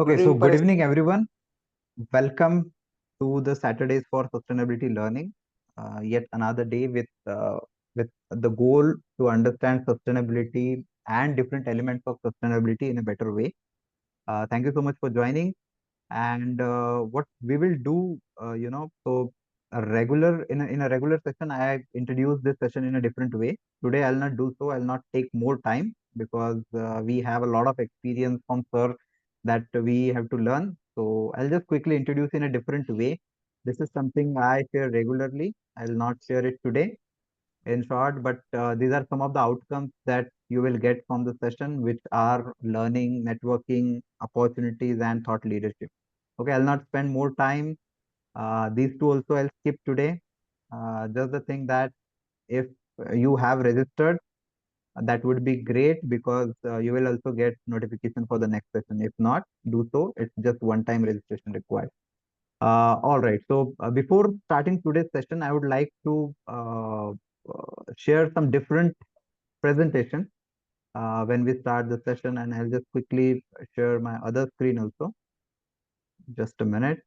Okay, Good so evening, good Paresh. evening, everyone. Welcome to the Saturdays for Sustainability Learning. Yet another day with the goal to understand sustainability and different elements of sustainability in a better way. Thank you so much for joining. And what we will do, so a regular in a regular session, I introduce this session in a different way. Today, I'll not do so. I'll not take more time because we have a lot of experience from Sir that we have to learn. So I'll just quickly introduce in a different way. This is something I share regularly. I'll not share it today in short, but these are some of the outcomes that you will get from the session, which are learning, networking, opportunities, and thought leadership. Okay, I'll not spend more time. These two also I'll skip today. Just the thing that if you have registered, that would be great because you will also get notification for the next session. If not, do so. It's just one-time registration required. All right. So before starting today's session, I would like to share some different presentation when we start the session, and I'll just quickly share my other screen also. Just a minute.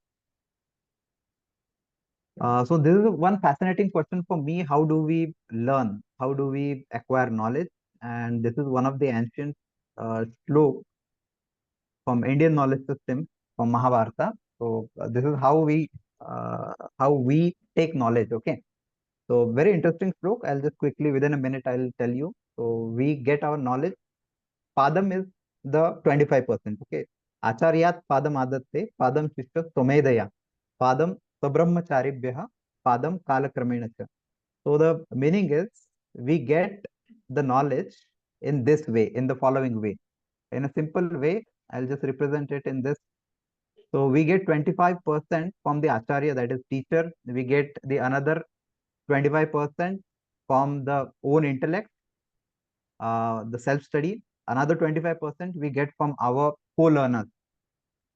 So this is one fascinating question for me. How do we learn? How do we acquire knowledge? And this is one of the ancient slok from Indian knowledge system from Mahabharata. So this is how we take knowledge. Okay. So very interesting stroke. I'll just quickly within a minute I'll tell you. So we get our knowledge. Padam is the 25%. Okay. Acharyat padam adatte padam shishya somedaya padam sabrahmacharibhya padam kalakramena cha. So the meaning is we get the knowledge in this way, in the following way. In a simple way, I'll just represent it in this. So we get 25% from the acharya, that is teacher. We get the another 25% from the own intellect, the self-study. Another 25% we get from our co-learners.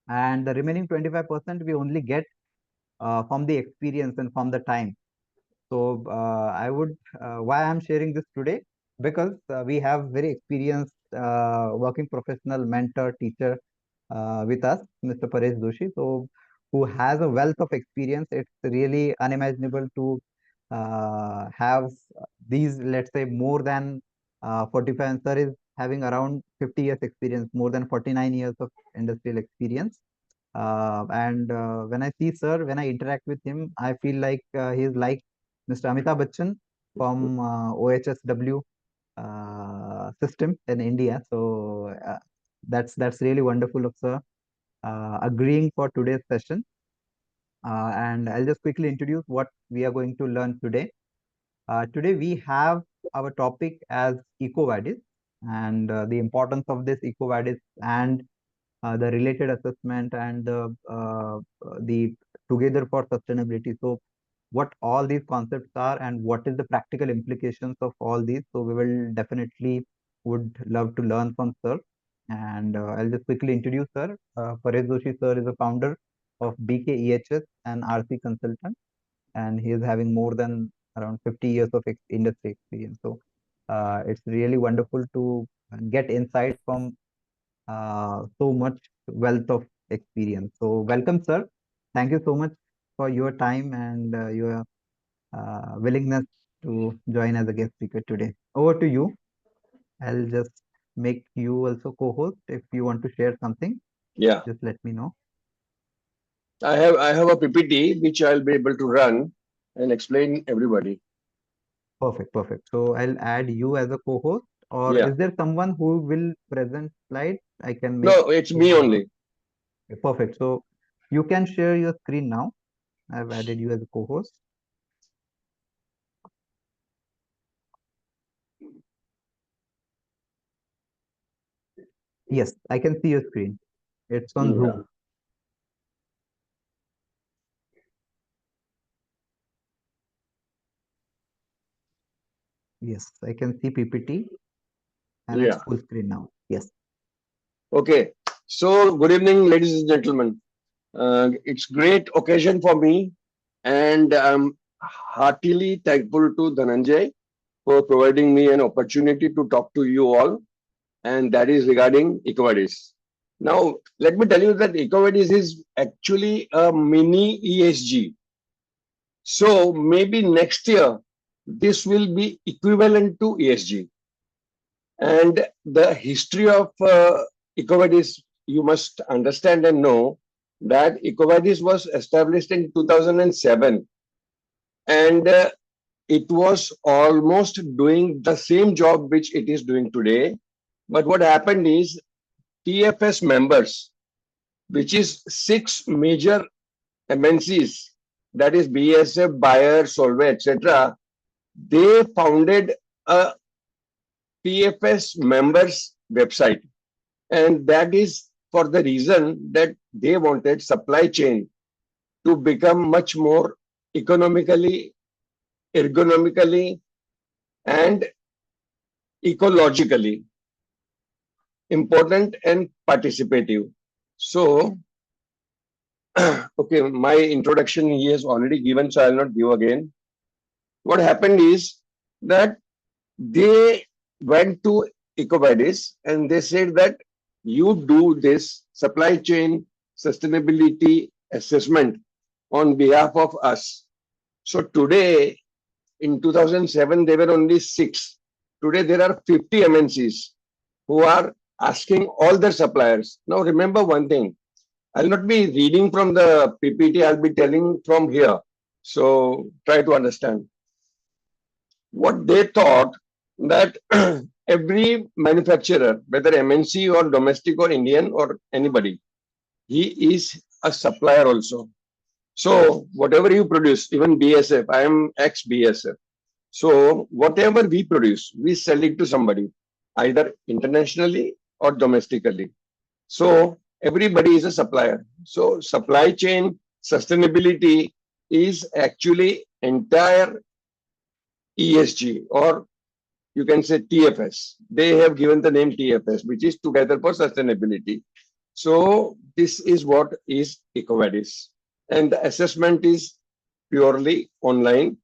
And the remaining 25% we only get from the experience and from the time. So why I'm sharing this today? Because we have very experienced working professional mentor, teacher with us, Mr. Paresh Joshi. So, who has a wealth of experience. It's really unimaginable to have these, let's say, more than 45. And sir is having around 50 years experience, more than 49 years of industrial experience. And when I see sir, when I interact with him, I feel like he's like Mr. Amitabh Bachchan from OHSW system in India. So that's really wonderful of sir agreeing for today's session. And I'll just quickly introduce what we are going to learn today. Today we have our topic as Ecovadis and the importance of this Ecovadis and the related assessment and the together for sustainability. So what all these concepts are and what is the practical implications of all these. So we will definitely would love to learn from sir. And I'll just quickly introduce sir. Paresh Joshi sir is a founder of BKEHS and RC consultant, and he is having more than around 50 years of industry experience. So it's really wonderful to get insight from so much wealth of experience. So welcome, sir. Thank you so much for your time and your willingness to join as a guest speaker today. Over to you. I'll just make you also co-host. If you want to share something, Yeah, just let me know. I have a PPT which I'll be able to run and explain everybody. Perfect, perfect. So I'll add you as a co-host, or Yeah, is there someone who will present slides? I can make. no, it's me only. Perfect. So you can share your screen now. I've added you as a co-host. Yes, I can see your screen. It's on Yeah. Zoom. Yes, I can see PPT and it's Yeah. full screen now. Yes. Okay. So, good evening, ladies and gentlemen. It's great occasion for me, and I'm heartily thankful to Dhananjay for providing me an opportunity to talk to you all, and that is regarding Ecovadis. Now, let me tell you that Ecovadis is actually a mini ESG. So maybe next year, this will be equivalent to ESG. And the history of Ecovadis, you must understand and know that Ecovadis was established in 2007, and it was almost doing the same job which it is doing today. But what happened is TFS members, which is six major MNCs, that is BSF, Bayer, Solvay, etc., they founded a TFS members website. And that is for the reason that they wanted supply chain to become much more economically, ergonomically, and ecologically important and participative. So, okay, my introduction he has already given, so I'll not give again. What happened is that they went to Ecovadis and they said that you do this supply chain sustainability assessment on behalf of us. So today, in 2007, there were only six. Today, there are 50 MNCs who are asking all their suppliers. Now, remember one thing. I'll not be reading from the PPT. I'll be telling from here. So try to understand. What they thought that every manufacturer, whether MNC or domestic or Indian or anybody, he is a supplier also. So whatever you produce, even BSF, I am ex BSF. So whatever we produce, we sell it to somebody, either internationally or domestically. So everybody is a supplier. So supply chain sustainability is actually entire ESG, or you can say TFS. They have given the name TFS, which is Together for Sustainability. So this is what is Ecovadis. And the assessment is purely online.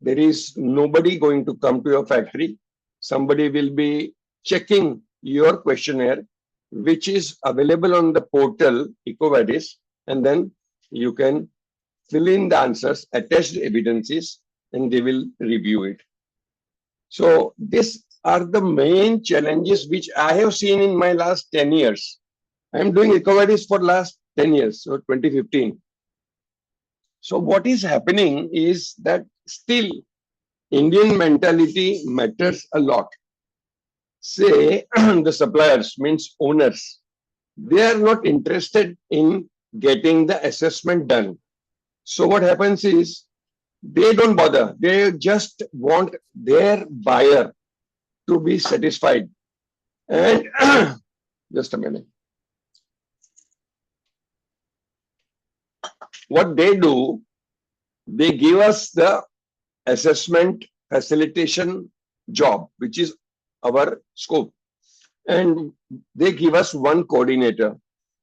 There is nobody going to come to your factory. Somebody will be checking your questionnaire, which is available on the portal Ecovadis, and then you can fill in the answers, attach the evidences, and they will review it. So these are the main challenges which I have seen in my last 10 years. I am doing Ecovadis for last 10 years, so 2015. So what is happening is that still Indian mentality matters a lot. Say the suppliers means owners, they are not interested in getting the assessment done. So what happens is they don't bother. They just want their buyer to be satisfied. And just a minute. What they do, they give us the assessment facilitation job, which is our scope. And they give us one coordinator.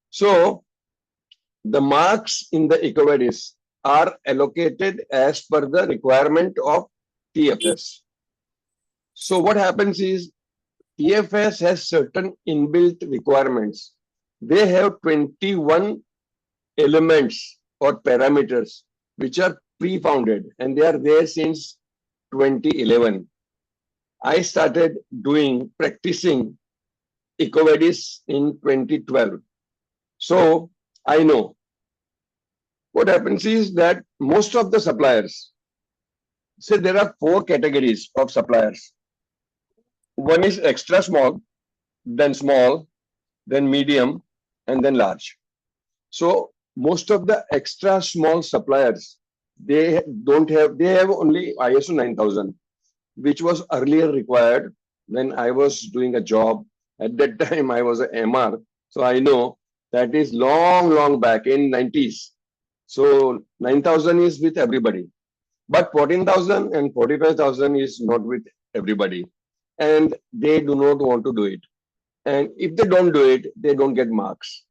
So the marks in the Ecovadis are allocated as per the requirement of TFS. So what happens is TFS has certain inbuilt requirements. They have 21 elements or parameters which are pre-founded and they are there since 2011. I started practicing Ecovadis in 2012. So I know what happens is that most of the suppliers, say there are four categories of suppliers. One is extra small, then medium, and then large. So most of the extra small suppliers, they have only ISO 9000, which was earlier required when I was doing a job. At that time, I was an MR. So I know that is long back in 90s. So 9000 is with everybody. But 14,000 and 45,000 is not with everybody. And they do not want to do it. And if they don't do it, they don't get marks.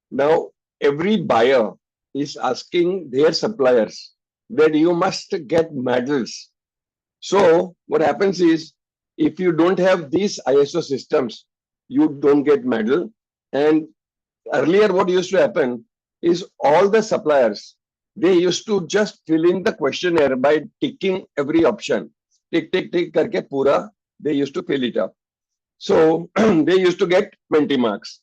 Now, every buyer is asking their suppliers that you must get medals. So what happens is, if you don't have these ISO systems, you don't get medal. And Earlier, what used to happen is all the suppliers, they used to just fill in the questionnaire by ticking every option. Tick, tick, tick, karke pura, they used to fill it up. So they used to get 20 marks.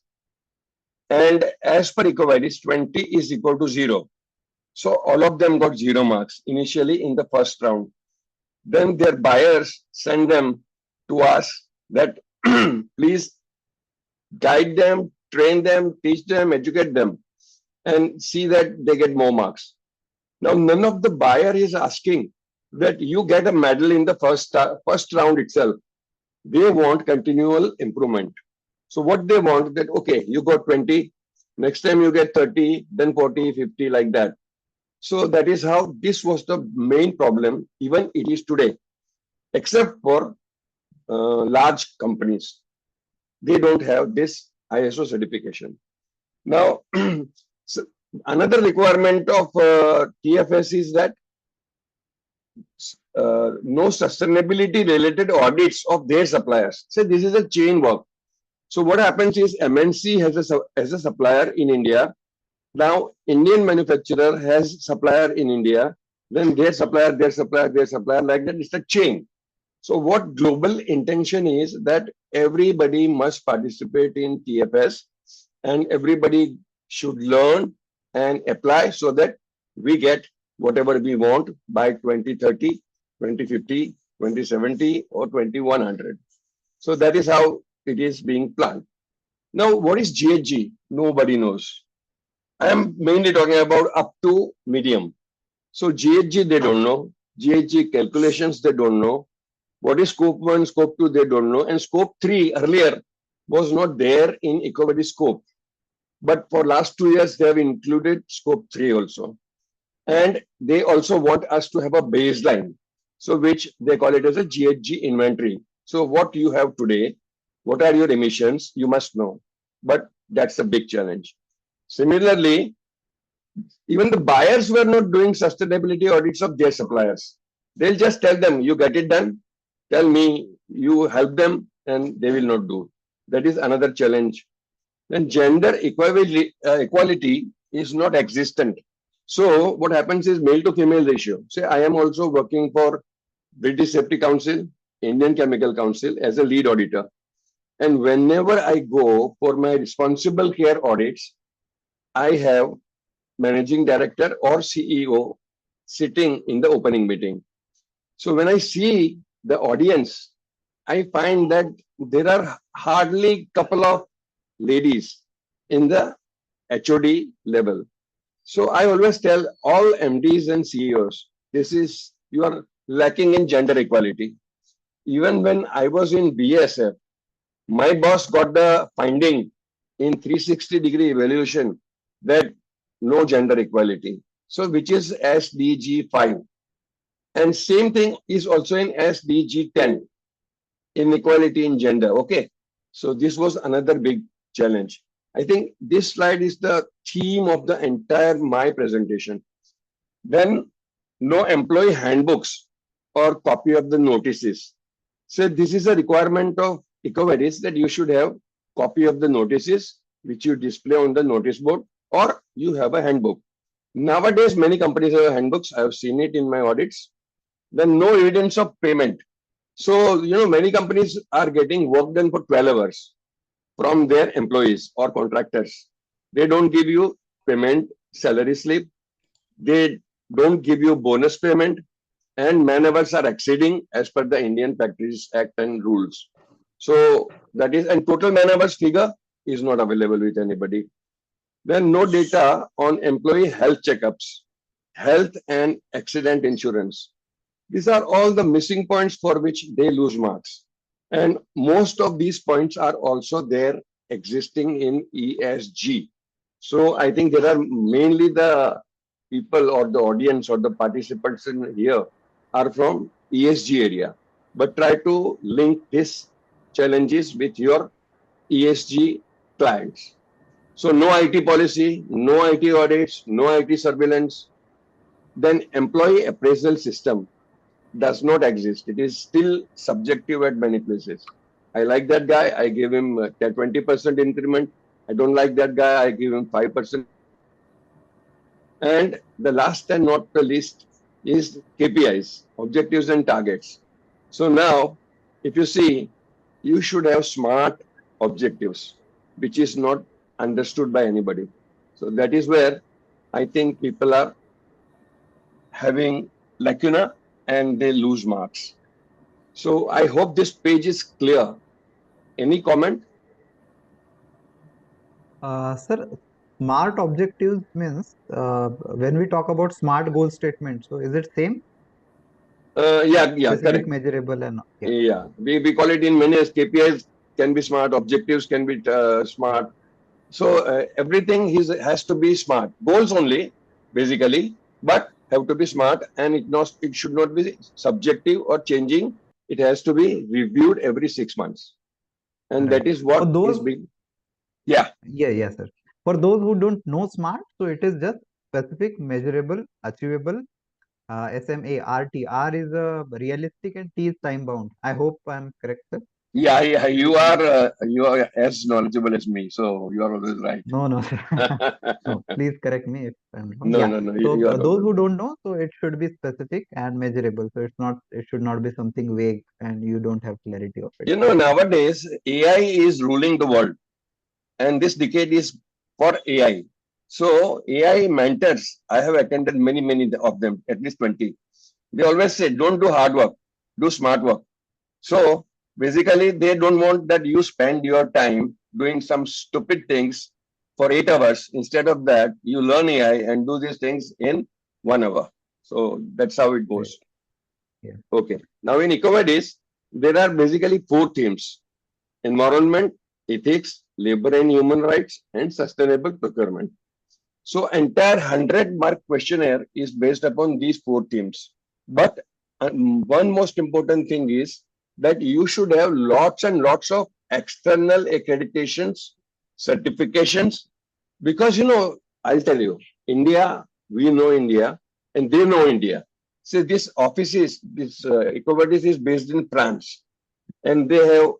And as per Ecovadis, 20 is equal to 0. So all of them got 0 marks initially in the first round. Then their buyers send them to us that please guide them, train them, teach them, educate them, and see that they get more marks. Now, none of the buyer is asking that you get a medal in the first round itself. They want continual improvement. So what they want that, okay, you got 20, next time you get 30, then 40, 50, like that. So that is how this was the main problem, even it is today, except for large companies. They don't have this ISO certification. Now, so another requirement of TFS is that no sustainability related audits of their suppliers. So this is a chain work. So what happens is MNC has a supplier in India. Now Indian manufacturer has supplier in India. Then their supplier, their supplier, their supplier, like that. It's a chain. So what global intention is that everybody must participate in TFS and everybody should learn and apply so that we get whatever we want by 2030, 2050, 2070 or 2100. So that is how it is being planned. Now, what is GHG? Nobody knows. I am mainly talking about up to medium. So GHG, they don't know. GHG calculations, they don't know. What is scope 1, scope 2, they don't know. And scope 3 earlier was not there in Ecovadis scope. But for last 2 years, they have included scope 3 also. And they also want us to have a baseline. So which they call it as a GHG inventory. So what you have today, what are your emissions, you must know. But that's a big challenge. Similarly, even the buyers were not doing sustainability audits of their suppliers. They'll just tell them, you get it done, tell me, you help them, and they will not do. That is another challenge. Then gender equality is not existent. So what happens is male to female ratio. Say I am also working for British Safety Council, Indian Chemical Council as a lead auditor. And whenever I go for my responsible care audits, I have managing director or CEO sitting in the opening meeting. So when I see the audience, I find that there are hardly couple of ladies in the HOD level. So I always tell all MDs and CEOs, this is, you are lacking in gender equality. Even when I was in BSF, my boss got the finding in 360-degree evaluation that no gender equality. So which is SDG 5. And same thing is also in SDG 10, inequality in gender. Okay. So this was another big challenge. I think this slide is the theme of the entire my presentation. Then no employee handbooks or copy of the notices. So this is a requirement of Ecovadis that you should have copy of the notices which you display on the notice board, or you have a handbook. Nowadays, many companies have handbooks. I have seen it in my audits. Then no evidence of payment. So, many companies are getting work done for 12 hours from their employees or contractors. They don't give you payment, salary slip. They don't give you bonus payment, and man hours are exceeding as per the Indian Factories Act and rules. So that is, and total man hours figure is not available with anybody. Then no data on employee health checkups, health and accident insurance. These are all the missing points for which they lose marks. And most of these points are also there existing in ESG. So I think there are mainly the people or the audience or the participants in here are from ESG area. But try to link these challenges with your ESG clients. So no IT policy, no IT audits, no IT surveillance. Then employee appraisal system does not exist. It is still subjective at many places. I like that guy. I gave him a 20% increment. I don't like that guy. I give him 5%. And the last and not the least is KPIs, objectives and targets. So now, if you see, you should have smart objectives, which is not understood by anybody. So that is where I think people are having lacuna and they lose marks. So I hope this page is clear. Any comment? Sir, smart objectives means when we talk about smart goal statement, so is it same? Yeah, Specific, correct. measurable, and yeah. Yeah, we call it in many as KPIs can be smart, objectives can be smart. So everything has to be smart. Goals only, basically, but have to be smart, and it should not be subjective or changing. It has to be reviewed every 6 months, and Right. that is For what is those, being. Yeah, yeah, sir. For those who don't know smart, so it is just specific, measurable, achievable. SMART. R is realistic and T is time bound. I hope I'm correct, sir. yeah. You are as knowledgeable as me, so you are always right. No, no, sir. No, please correct me if I'm wrong. No, Yeah. no, no. So You are those always who right. don't know, so it should be specific and measurable. So it should not be something vague and you don't have clarity of it. Nowadays AI is ruling the world, and this decade is for AI. So AI mentors, I have attended many of them, at least 20. They always say, don't do hard work, do smart work. So basically, they don't want that you spend your time doing some stupid things for 8 hours. Instead of that, you learn AI and do these things in 1 hour. So that's how it Right. goes. Yeah. Okay. Now in Ecovadis, there are basically four themes: environment, ethics, labor and human rights, and sustainable procurement. So entire 100-mark questionnaire is based upon these four themes. But one most important thing is that you should have lots and lots of external accreditations, certifications, because I'll tell you, India, we know India, and they know India. So this Ecovadis is based in France, and they have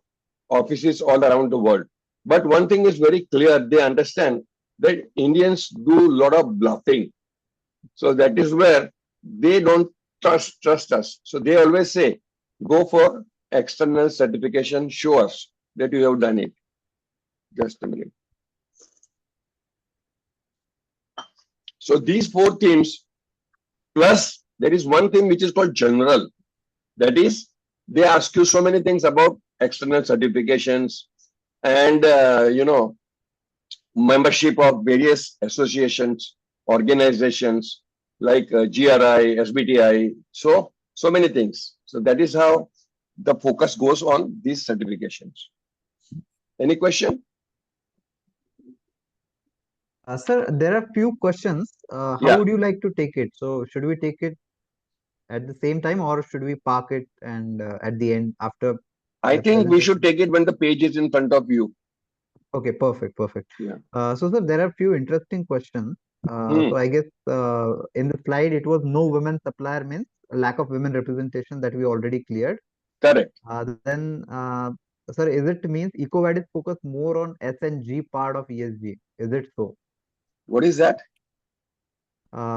offices all around the world. But one thing is very clear, they understand that Indians do a lot of bluffing. So that is where they don't trust us. So they always say, go for external certification, show us that you have done it. Just a minute. So these four themes, plus there is one thing which is called general. That is, they ask you so many things about external certifications and membership of various associations, organizations like GRI, SBTI, so many things. So that is how the focus goes on these certifications. Any question? Sir, there are few questions. How Yeah, would you like to take it? So should we take it at the same time or should we park it and at the end after I the think we should presentation? take it when the page is in front of you. Okay, perfect, perfect. Yeah. So, sir, there are few interesting questions. So, Hmm. I guess in the slide it was no women supplier means lack of women representation that we already cleared. Correct. Then, sir, is it means EcoVadis focus more on S and G part of ESG? Is it so? What is that?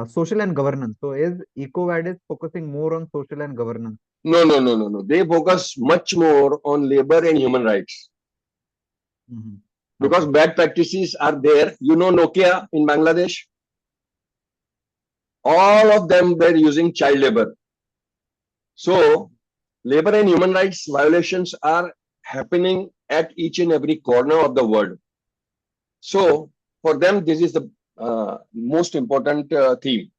Social and governance. So, is EcoVadis focusing more on social and governance? No. They focus much more on labor and human rights Mhm. because Okay. bad practices are there. Nokia in Bangladesh, all of them were using child labor. So, labor and human rights violations are happening at each and every corner of the world. So, for them, this is the most important theme.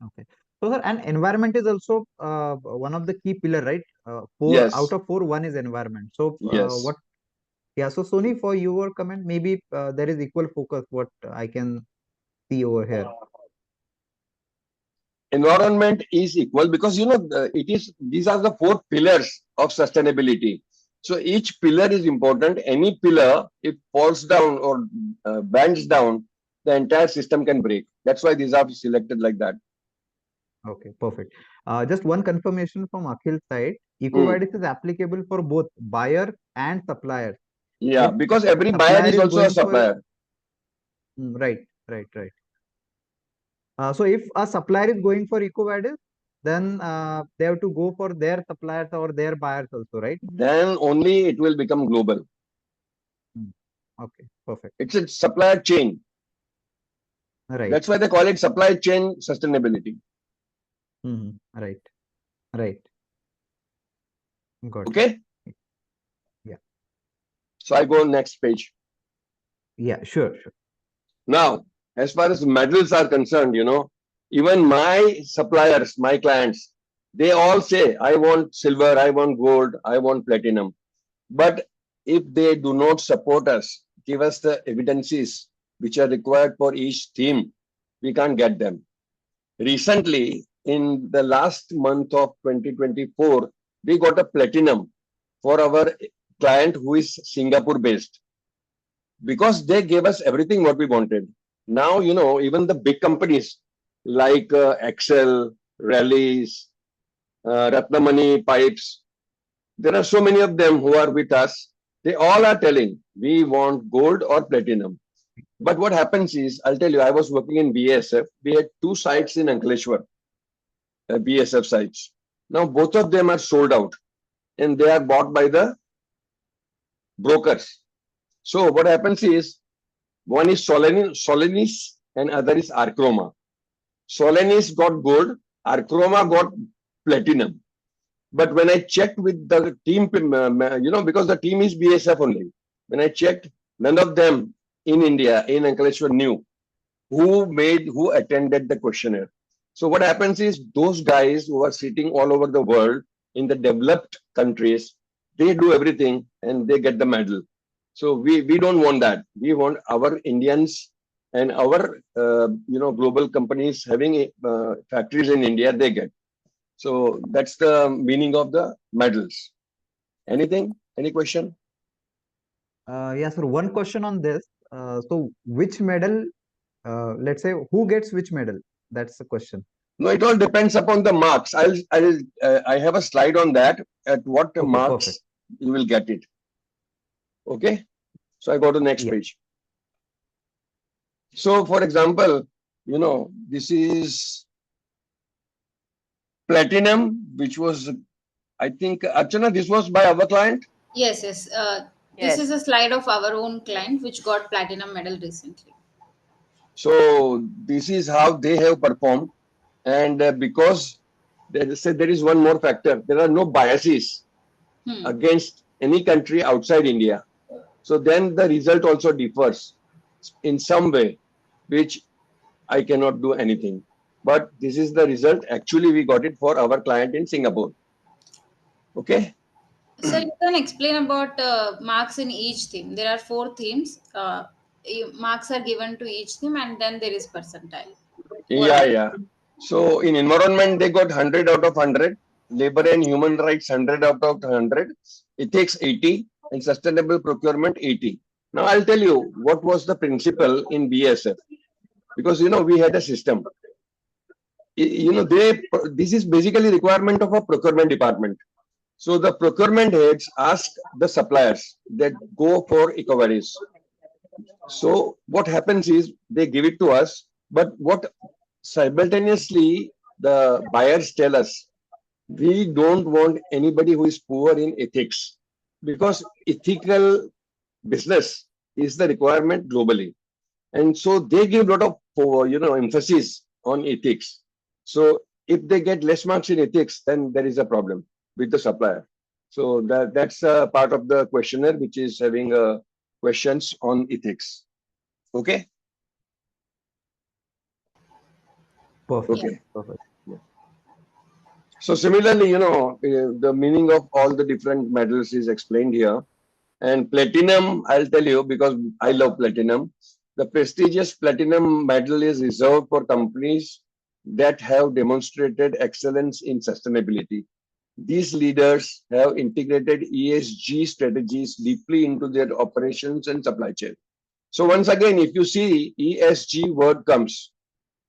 Okay. So, sir, and environment is also one of the key pillar, right? Four out Yes, of four, one is environment. So, what? yes. Yeah. So, Sony, for your comment, maybe there is equal focus. What I can see over here. Environment is equal because it is these are the four pillars of sustainability. So each pillar is important. Any pillar, if falls down or bends down, the entire system can break. That's why these are selected like that. Okay, perfect. Just one confirmation from Akhil's side. Hmm. EcoVadis is applicable for both buyer and supplier. Yeah, If because every buyer supplier is is also a going for supplier. right, right, right. So if a supplier is going for Ecovadis, then they have to go for their suppliers or their buyers also, right? Then only it will become global. Hmm. Okay, perfect. It's a supplier chain. Right. That's why they call it supply chain sustainability. Right. Right. Got Okay. it. Yeah. So I go next page. Yeah. Sure. Sure. Now, as far as medals are concerned, even my suppliers, my clients, they all say, I want silver, I want gold, I want platinum. But if they do not support us, give us the evidences which are required for each theme, we can't get them. Recently, in the last month of 2024, we got a platinum for our client who is Singapore based because they gave us everything what we wanted. Now, even the big companies like Excel, Rallies, Ratnamani Pipes, there are so many of them who are with us. They all are telling we want gold or platinum. But what happens is, I'll tell you, I was working in BASF. We had two sites in Ankleshwar, BASF sites. Now, both of them are sold out and they are bought by the brokers. So, what happens is, one is Solenis and other is Archroma. Solenis got gold, Archroma got platinum. But when I checked with the team, because the team is BSF only, when I checked, none of them in India, in Ankleshwar knew who attended the questionnaire. So what happens is those guys who are sitting all over the world in the developed countries, they do everything and they get the medal. So we don't want that. We want our Indians and our global companies having factories in India, they get. So that's the meaning of the medals. Anything? Any question? Yeah, sir. One question on this. So which medal, let's say, who gets which medal? That's the question. No, it all depends upon the marks. I have a slide on that. At what Okay, perfect. marks you will get it. Okay. So I go to next Yeah. page. So for example, this is platinum, which was I think Archana. This was by our client. Yes, yes. This Yes. is a slide of our own client which got platinum medal recently. So this is how they have performed, and because they said there is one more factor. There are no biases Hmm. against any country outside India. So then the result also differs in some way, which I cannot do anything. But this is the result. Actually, we got it for our client in Singapore. Okay. So you can explain about marks in each theme. There are four themes. Marks are given to each theme, and then there is percentile. What Yeah, are yeah. So in environment, they got 100 out of 100. Labor and human rights, 100 out of 100. Ethics, 80. And sustainable procurement, 80. Now, I'll tell you what was the principle in BSF. Because, we had a system. This is basically requirement of a procurement department. So the procurement heads ask the suppliers that go for Ecovadis. So what happens is they give it to us, but what simultaneously the buyers tell us, we don't want anybody who is poor in ethics because ethical business is the requirement globally. And so they give a lot of emphasis on ethics. So if they get less marks in ethics, then there is a problem with the supplier. So that's a part of the questionnaire which is having questions on ethics. Okay. yeah. Perfect. Okay. Perfect. So similarly, the meaning of all the different medals is explained here. And platinum, I'll tell you because I love platinum. The prestigious platinum medal is reserved for companies that have demonstrated excellence in sustainability. These leaders have integrated ESG strategies deeply into their operations and supply chain. So once again, if you see ESG word comes,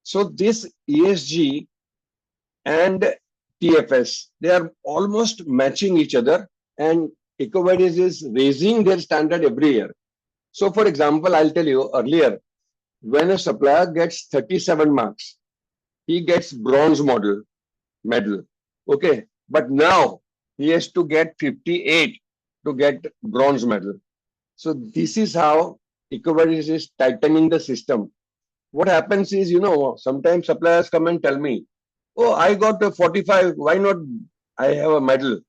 so this ESG and TFS, they are almost matching each other. And Ecovadis is raising their standard every year. So, for example, I'll tell you earlier, when a supplier gets 37 marks, he gets bronze medal. Okay. But now he has to get 58 to get bronze medal. So this is how Ecovadis is tightening the system. What happens is, sometimes suppliers come and tell me, oh, I got a 45, why not I have a medal?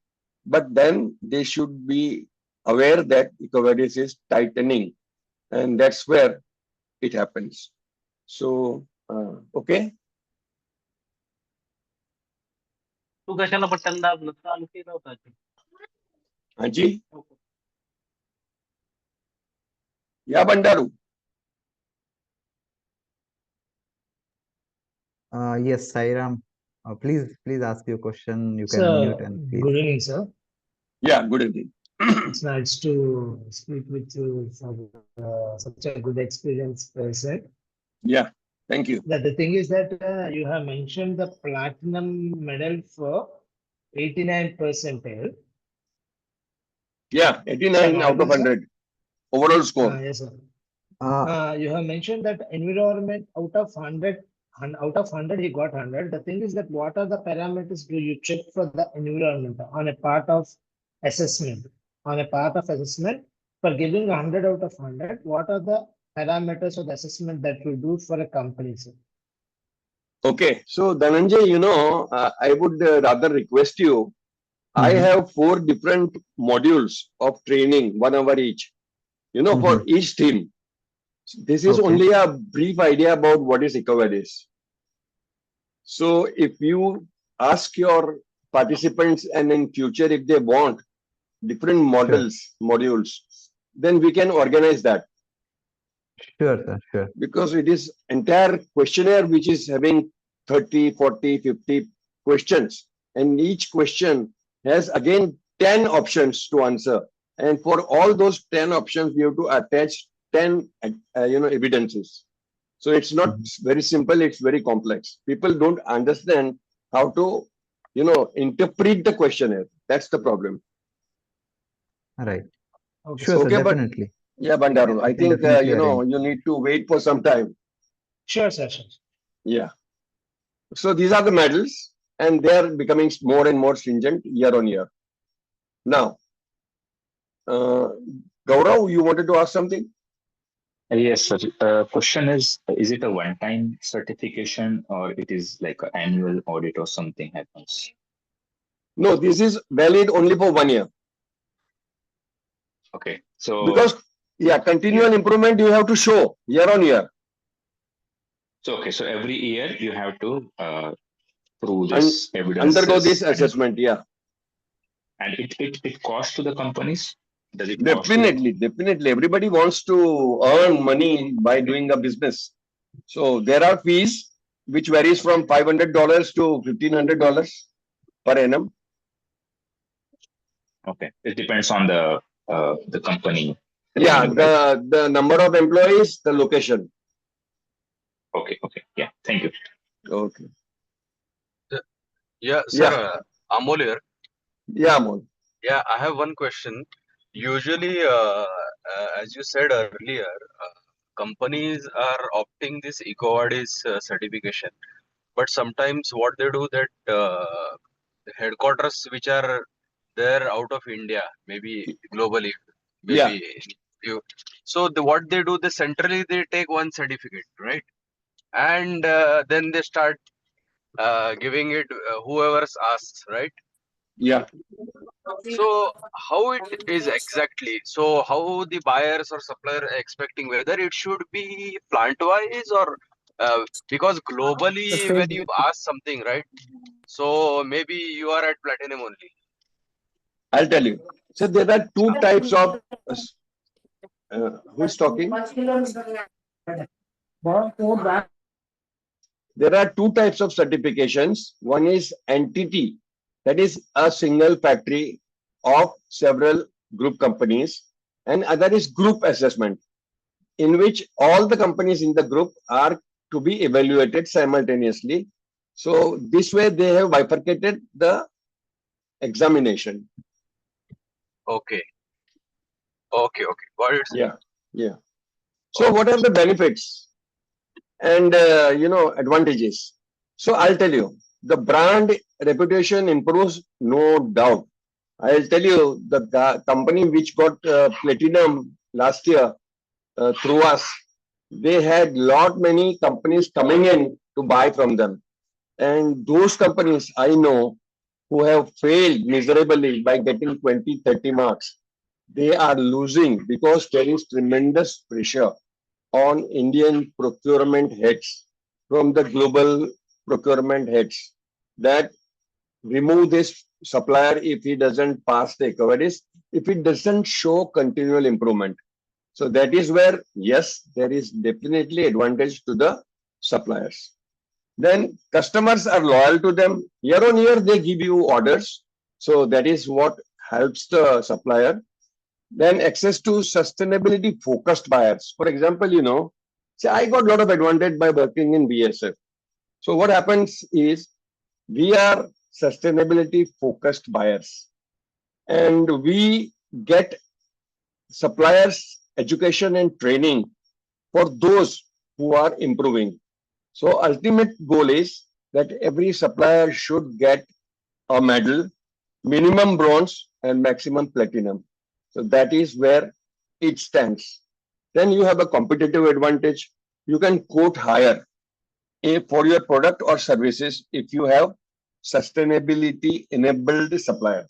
But then they should be aware that Ecovadis is tightening, and that's where it happens. So, okay. तू कशाला button दाबलं चालू केलं होतं ते. Haji? Yeah, Bandaru. Yes, Sairam. Please ask your question. You can Sir, unmute and please. good evening, sir. Yeah, good evening. It's nice to speak with you for such a good experience, sir. Yeah, thank you. The thing is that you have mentioned the platinum medal for 89 percentile. Yeah, 89 out of 100 overall score. Yes, sir. Uh, You have mentioned that environment out of 100, and out of 100 he got 100. The thing is that what are the parameters do you check for the environment on a part of assessment? On a part of assessment, for giving 100 out of 100, what are the parameters of the assessment that you do for a company, sir? Okay, so Dhananjay, I would rather request you. I have 4 different modules of training, 1 hour each, for each theme. This is only a brief idea about what is Ecovadis. So if you ask your participants and in future, if they want different modules, then we can organize that. Sure, sir, sure. Because it is entire questionnaire which is having 30, 40, 50 questions. And each question has again 10 options to answer. And for all those 10 options, we have to attach 10 evidences. So it's not very simple, it's very complex. People don't understand how to, interpret the questionnaire. That's the problem. Right. Okay. Sure, sir, Okay, but definitely. yeah, Bandaru, I think, definitely arrange. you need to wait for some time. Sure, sir. Sure. Yeah. So these are the medals, and they are becoming more and more stringent year on year. Now, Gaurav, you wanted to ask something? Yes, sir. Question is it a one-time certification or it is like an annual audit or something happens? No, this is valid only for 1 year. Okay. So Because, continual improvement you have to show year on year. so okay, so every year you have to prove this evidence. Undergo this assessment, And it costs to the companies? Does it cost Definitely. Everybody wants to earn money by doing a business. So there are fees which varies from $500 to $1,500 per annum. Okay. It depends on the company. Yeah, revenue, right? the number of employees, the location. Okay. Yeah. Thank you. Okay. Yeah, sir, Amol here. Yeah, Amol. Yeah, I have one question. Usually, as you said earlier, companies are opting this Ecovadis certification. But sometimes what they do that the headquarters which are there out of India, maybe globally, maybe you. So what they do, they centrally they take one certificate, right? And then they start giving it whoever asks, right? Yeah. So how it is exactly? So how the buyers or supplier are expecting, whether it should be plant wise or because globally when you ask something, right? So maybe you are at platinum only. I'll tell you. So there are 2 types of who is talking? There are 2 types of certifications. One is entity, that is a single factory of several group companies, and other is group assessment, in which all the companies in the group are to be evaluated simultaneously. So this way they have bifurcated the examination. Okay. Okay. Okay. Got it, sir. Yeah. Yeah. So what are the benefits and advantages? So I'll tell you, the brand reputation improves, no doubt. I'll tell you, the company which got platinum last year through us, they had lot many companies coming in to buy from them. And those companies I know who have failed miserably by getting 20, 30 marks, they are losing because there is tremendous pressure on Indian procurement heads from the global procurement heads that remove this supplier if he doesn't pass the Ecovadis, if it doesn't show continual improvement. So that is where, yes, there is definitely advantage to the suppliers. Then customers are loyal to them. Year on year, they give you orders. So that is what helps the supplier. Then access to sustainability focused buyers. For example, say I got a lot of advantage by working in BSF. So what happens is we are sustainability focused buyers and we get suppliers education and training for those who are improving. So ultimate goal is that every supplier should get a medal, minimum bronze and maximum platinum. So that is where it stands. Then you have a competitive advantage. You can quote higher for your product or services if you have sustainability enabled supplier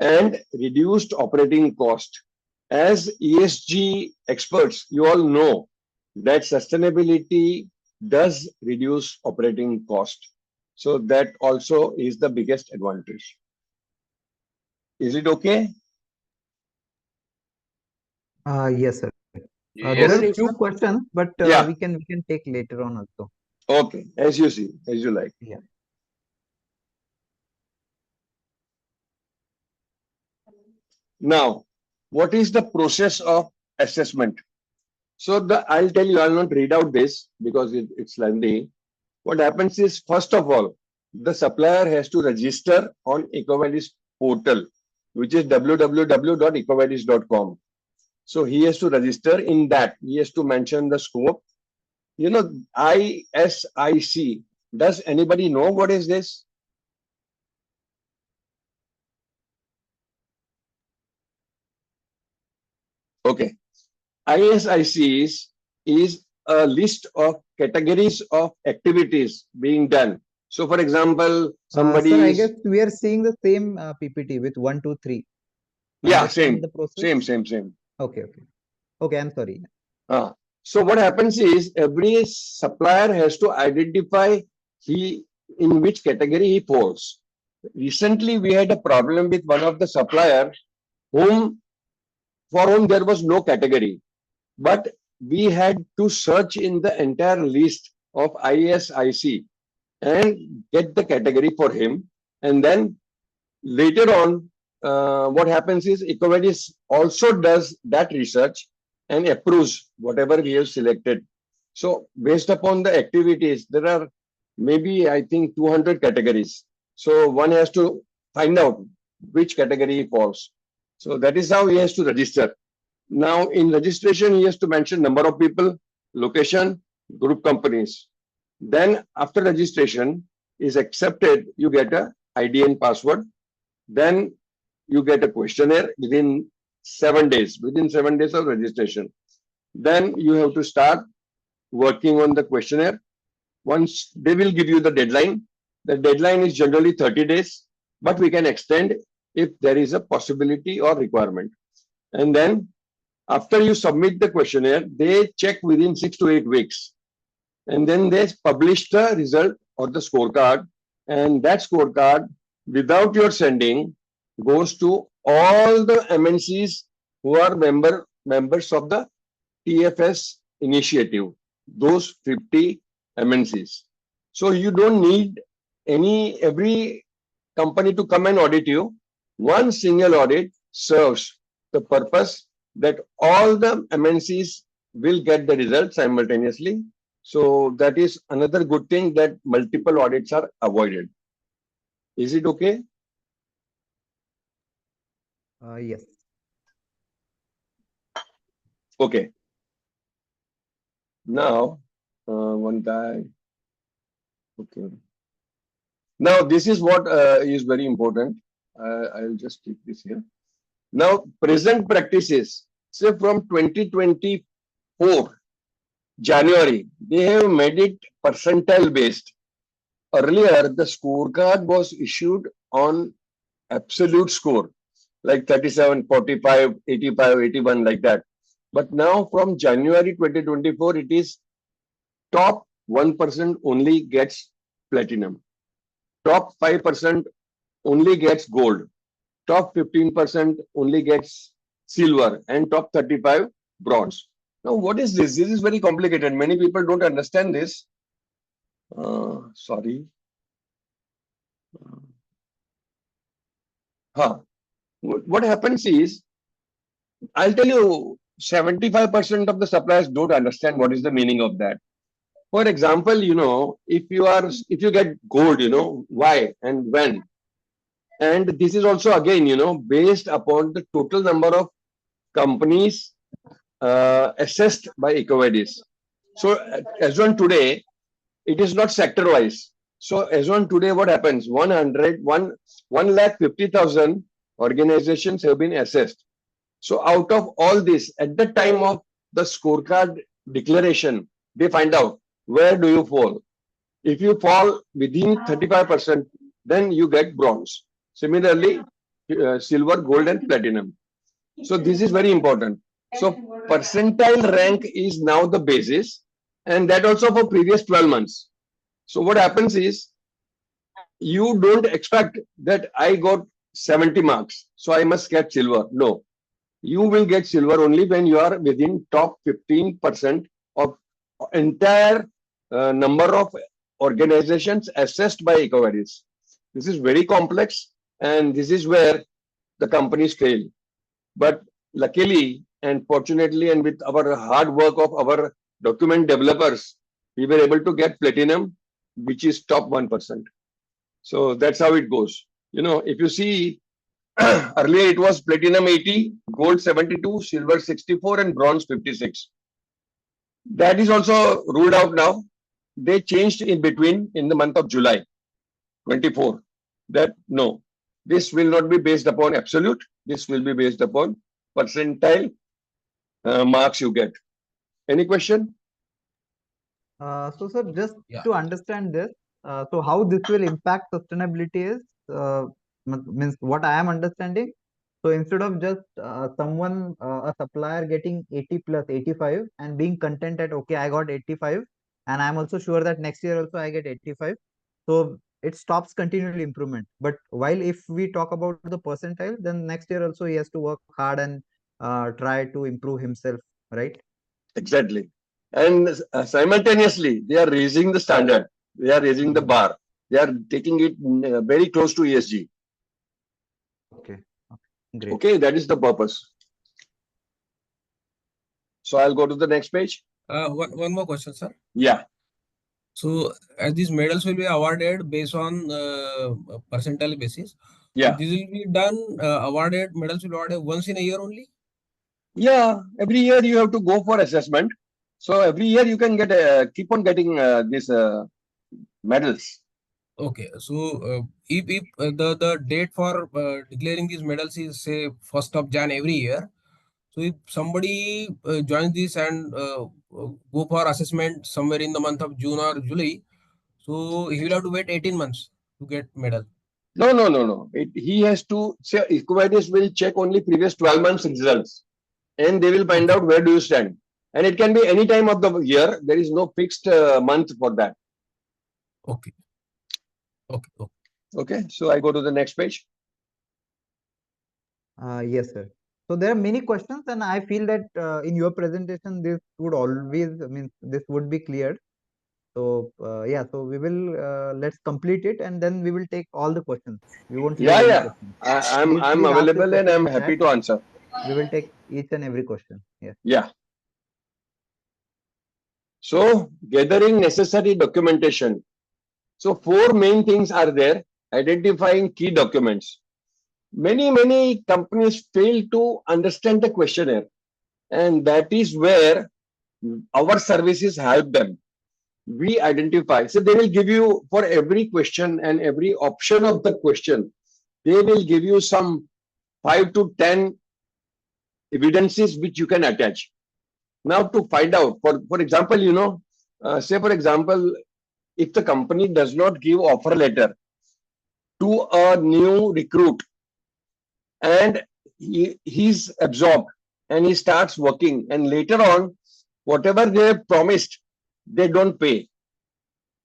and reduced operating cost. As ESG experts, you all know that sustainability does reduce operating cost. So that also is the biggest advantage. Is it okay? Yes, sir. There Yes. are Okay. a few questions, but Yeah. we can take later on also. Okay. As you see, as you like. Yeah. Now, what is the process of assessment? So I'll tell you, I'll not read out this because it's lengthy. What happens is, first of all, the supplier has to register on Ecovadis portal, which is www.ecovadis.com. So he has to register in that. He has to mention the scope. ISIC. Does anybody know what is this? Okay. ISIC is a list of categories of activities being done. So, for example, somebody Sir, I is guess we are seeing the same PPT with 1, 2, 3. yeah, Understand same, the process? same. Okay, okay. Okay, I'm sorry. So what happens is every supplier has to identify in which category he falls. Recently, we had a problem with one of the supplier for whom there was no category, but we had to search in the entire list of ISIC and get the category for him. And then later on, what happens is Ecovadis also does that research and approves whatever we have selected. So based upon the activities, there are maybe I think 200 categories. So one has to find out which category he falls. So that is how he has to register. Now in registration, he has to mention number of people, location, group companies. Then after registration is accepted, you get a ID and password. Then you get a questionnaire within 7 days, within 7 days of registration. Then you have to start working on the questionnaire. Once they will give you the deadline is generally 30 days, but we can extend if there is a possibility or requirement. And then after you submit the questionnaire, they check within 6 to 8 weeks. And then they publish the result or the scorecard. And that scorecard, without your sending, goes to all the MNCs who are members of the TFS initiative, those 50 MNCs. So you don't need every company to come and audit you. One single audit serves the purpose that all the MNCs will get the result simultaneously. So that is another good thing, that multiple audits are avoided. Is it okay? Yes. Okay. Now, one guy. Okay. Now, this is what is very important. I'll just keep this here. Now, present practices. So, from 2024 January, they have made it percentile based. Earlier, the scorecard was issued on absolute score, like 37, 45, 85, 81, like that. But now, from January 2024, it is top 1% only gets platinum, top 5% only gets gold, top 15% only gets silver, and top 35 bronze. Now, what is this? This is very complicated. Many people don't understand this. Sorry. Huh. What happens is, I'll tell you, 75% of the suppliers don't understand what is the meaning of that. For example, if you get gold, why and when. And this is also again, based upon the total number of companies assessed by Ecovadis. So as on today, it is not sector wise. So as on today, what happens? 1,50,000 organizations have been assessed. So out of all this, at the time of the scorecard declaration, they find out where do you fall. If you fall within 35%, then you get bronze. Similarly, silver, gold, and platinum. So this is very important. So percentile rank is now the basis, and that also for previous 12 months. So what happens is, you don't expect that I got 70 marks, so I must get silver. No, you will get silver only when you are within top 15% of entire number of organizations assessed by Ecovadis. This is very complex, and this is where the companies fail. But luckily and fortunately, and with our hard work of our document developers, we were able to get platinum, which is top 1%. So that's how it goes. If you see, earlier it was platinum 80, gold 72, silver 64, and bronze 56. That is also ruled out now. They changed in between in the month of July 24. That no, this will not be based upon absolute. This will be based upon percentile marks you get. Any question? So, sir, just to understand this, so how this will impact sustainability is, means what I am understanding. So instead of just a supplier getting 80 plus 85 and being content at, okay, I got 85 and I'm also sure that next year also I get 85. So it stops continual improvement. But while if we talk about the percentile, then next year also he has to work hard and try to improve himself, right? Exactly. And simultaneously, they are raising the standard. They are raising the bar. They are taking it very close to ESG. Okay. Great. Okay, that is the purpose. So I'll go to the next page. One more question, sir. Yeah. So, as these medals will be awarded based on percentile basis, Yeah. so this will be done, medals will be awarded once in a year only? Yeah, every year you have to go for assessment. So every year you can get keep on getting these medals. Okay, so if the date for declaring these medals is say 1st of Jan every year, so if somebody joins this and go for assessment somewhere in the month of June or July, so he will have to wait 18 months to get medal. No. He has to say, Ecovadis will check only previous 12 months results, and they will find out where do you stand. And it can be any time of the year. There is no fixed month for that. Okay. Okay. So I go to the next page. Yes, sir. So there are many questions, and I feel that in your presentation, this would always, this would be cleared. So yeah, so we will let's complete it, and then we will take all the questions. We won't leave any questions. I'm Please ask your available and question I'm in happy chat. to answer. We will take each and every question. Yes. Yeah. So gathering necessary documentation. So 4 main things are there. Identifying key documents. many companies fail to understand the questionnaire, and that is where our services help them. We identify. So they will give you, for every question and every option of the question, they will give you some 5 to 10 evidences which you can attach. Now to find out, for example, say for example, if the company does not give offer letter to a new recruit, and he's absorbed and he starts working, and later on, whatever they have promised, they don't pay.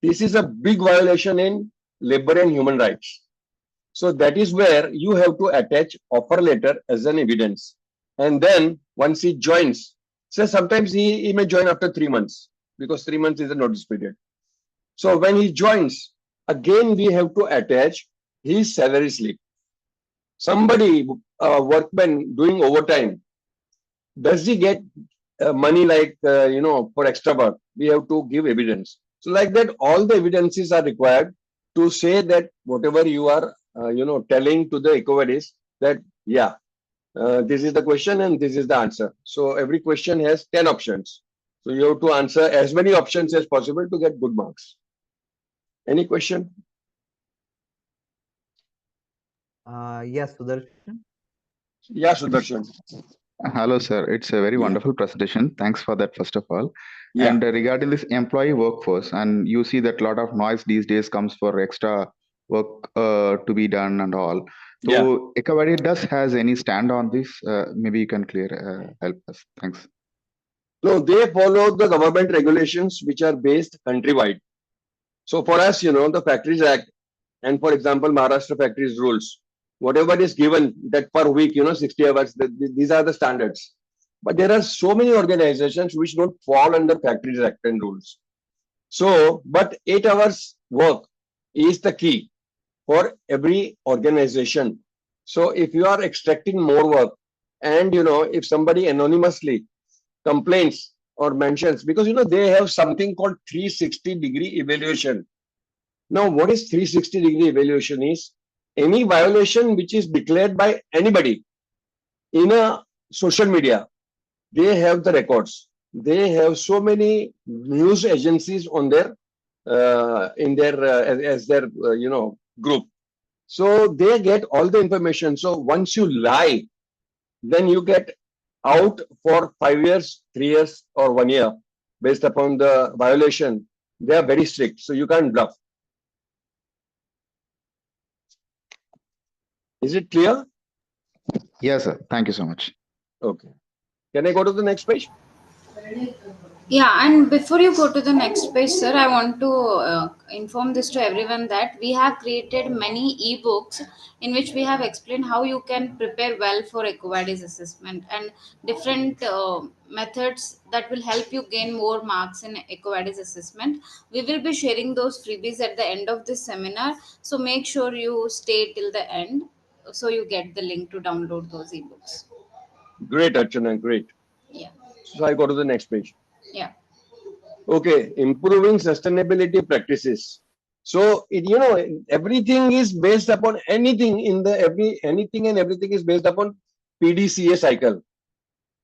This is a big violation in labor and human rights. So that is where you have to attach offer letter as an evidence. And then once he joins, so sometimes he may join after 3 months, because 3 months is a notice period. So when he joins, again we have to attach his salary slip. Somebody, workman doing overtime, does he get money like, for extra work? We have to give evidence. So like that, all the evidences are required to say that whatever you are, telling to the Ecovadis, that, yeah, this is the question and this is the answer. So every question has 10 options. So you have to answer as many options as possible to get good marks. Any question? Yes, Sudarshan. Yeah, Sudarshan. Hello, sir. It's a very Yeah. wonderful presentation. Thanks for that, first of all. Yeah. And regarding this employee workforce, and you see that a lot of noise these days comes for extra work to be done and all. So, Ecovadis does has any stand on this? Maybe you can help us. Thanks. No, they follow the government regulations which are based countrywide. So for us, the Factories Act, and for example, Maharashtra Factories rules, whatever is given that per week, 60 hours, these are the standards. But there are so many organizations which don't fall under Factories Act and rules. So, but 8 hours work is the key for every organization. So if you are extracting more work, and if somebody anonymously complains or mentions, because they have something called 360-degree evaluation. Now, what is 360-degree evaluation is any violation which is declared by anybody in a social media. They have the records. They have so many news agencies on their in their as their group. So they get all the information. So once you lie, then you get out for 5 years, 3 years, or 1 year based upon the violation. They are very strict, so you can't bluff. Is it clear? Yes, sir. Thank you so much. Okay. Can I go to the next page? Yeah, and before you go to the next page, sir, I want to inform this to everyone that we have created many ebooks in which we have explained how you can prepare well for Ecovadis assessment and different methods that will help you gain more marks in Ecovadis assessment. We will be sharing those freebies at the end of this seminar, so make sure you stay till the end so you get the link to download those ebooks. Great, Archana, great. Yeah. So I go to the next page. Yeah. Okay, improving sustainability practices. So everything is based upon anything in the anything and everything is based upon PDCA cycle.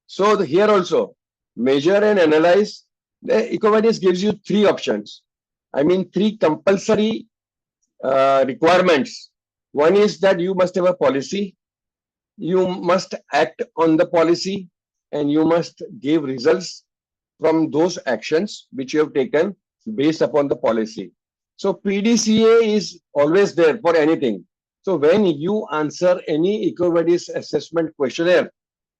So here also, measure and analyze. The Ecovadis gives you 3 options. I mean 3 compulsory requirements. One is that you must have a policy, you must act on the policy, and you must give results from those actions which you have taken based upon the policy. So PDCA is always there for anything. So when you answer any Ecovadis assessment questionnaire,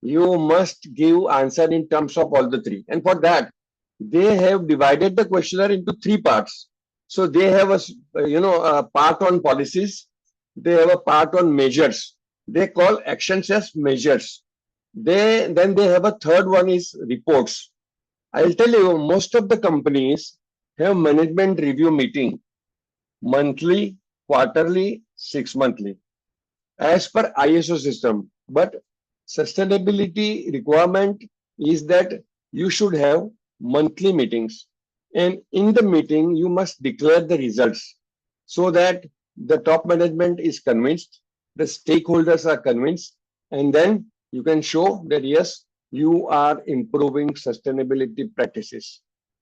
you must give answer in terms of all the 3. And for that, they have divided the questionnaire into 3 parts. So they have a part on policies, they have a part on measures. They call actions as measures. Then they have a third one is reports. I'll tell you, most of the companies have management review meeting monthly, quarterly, 6 monthly, as per ISO system. But sustainability requirement is that you should have monthly meetings, and in the meeting you must declare the results so that the top management is convinced the stakeholders are convinced, and then you can show that yes, you are improving sustainability practices.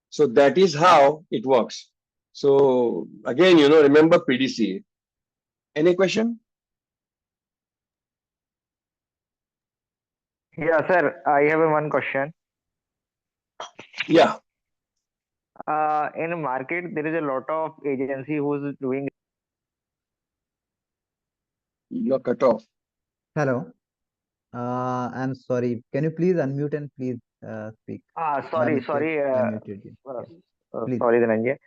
So that is how it works. So again, remember PDC. Any question? Yeah, sir, I have one question. Yeah, In the market, there is a lot of agency who's doing. you're cut off. Hello. I'm sorry. Can you please unmute and please speak? My Sorry, mistake. sorry, I muted you. uh, Yeah, please. sorry, Dhananjay.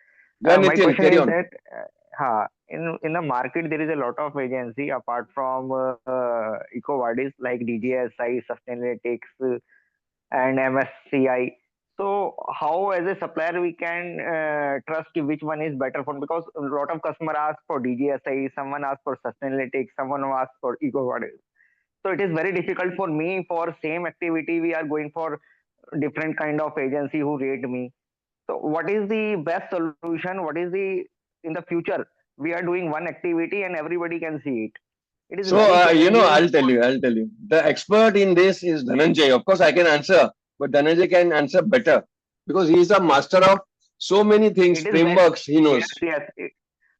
Then My Nitin, question carry is on. that, in the market there is a lot of agency apart from Ecovadis like DJSI, Sustainalytics, and MSCI. So how as a supplier we can trust which one is better for, because a lot of customer ask for DJSI, someone asks for Sustainalytics, someone asks for Ecovadis. So it is very difficult for me, for same activity we are going for different kind of agency who rate me. So what is the best solution? What is the, in the future we are doing one activity and everybody can see it. It is So, very challenging. I'll tell you. The expert in this is Dhananjay. Of course, I can answer, but Dhananjay can answer better because he is a master of so many things, It is very, frameworks he yes, knows. yes.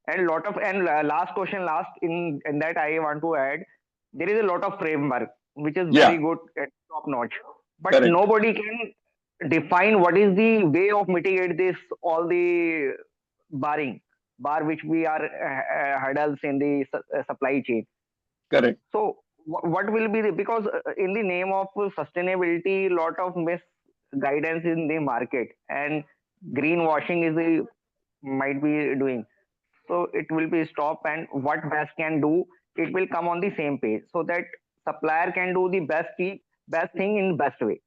And lot of, and last question, last in that I want to add, there is a lot of framework which is very Yeah, good at top notch, but correct. nobody can define what is the way of mitigate this all the barring bar which we are hurdles in the supply chain. Correct. So what will be the, because in the name of sustainability, lot of misguidance in the market and greenwashing is the might be doing. So it will be stop, and what best can do, it will come on the same page so that supplier can do the best thing in best way.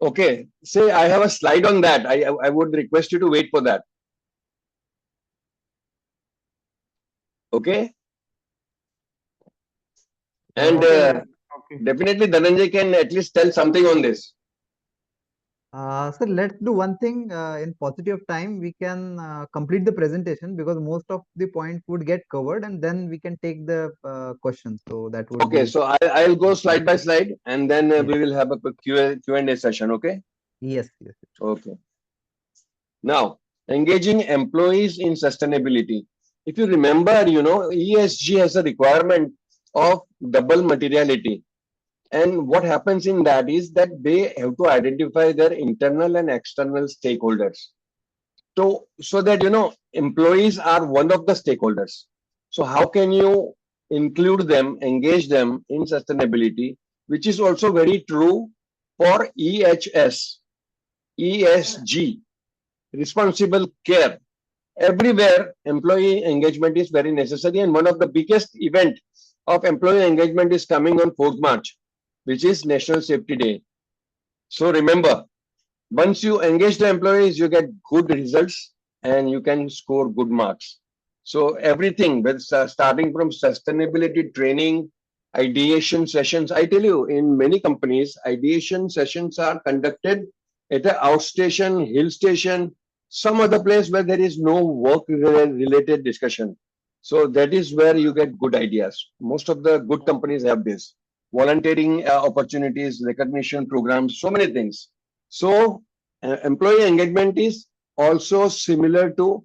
Okay. Say I have a slide on that. I would request you to wait for that. Okay. And Okay, sir. Okay. definitely Dhananjay can at least tell something on this. So let's do one thing in positive time. We can complete the presentation because most of the points would get covered, and then we can take the questions. So that would Okay. be So I'll go slide by slide and then yes, we will have a quick Q&A session. Okay. yes, yes. Okay. Now, engaging employees in sustainability. If you remember, ESG has a requirement of double materiality. And what happens in that is that they have to identify their internal and external stakeholders. So that, employees are one of the stakeholders. So how can you include them, engage them in sustainability, which is also very true for EHS, ESG, responsible care. Everywhere employee engagement is very necessary, and one of the biggest event of employee engagement is coming on 4th March, which is National Safety Day. So remember, once you engage the employees, you get good results and you can score good marks. So everything, starting from sustainability training, ideation sessions. I tell you, in many companies, ideation sessions are conducted at an outstation, hill station, some other place where there is no work related discussion. So that is where you get good ideas. Most of the good companies have this. Volunteering opportunities, recognition programs, so many things. So employee engagement is also similar to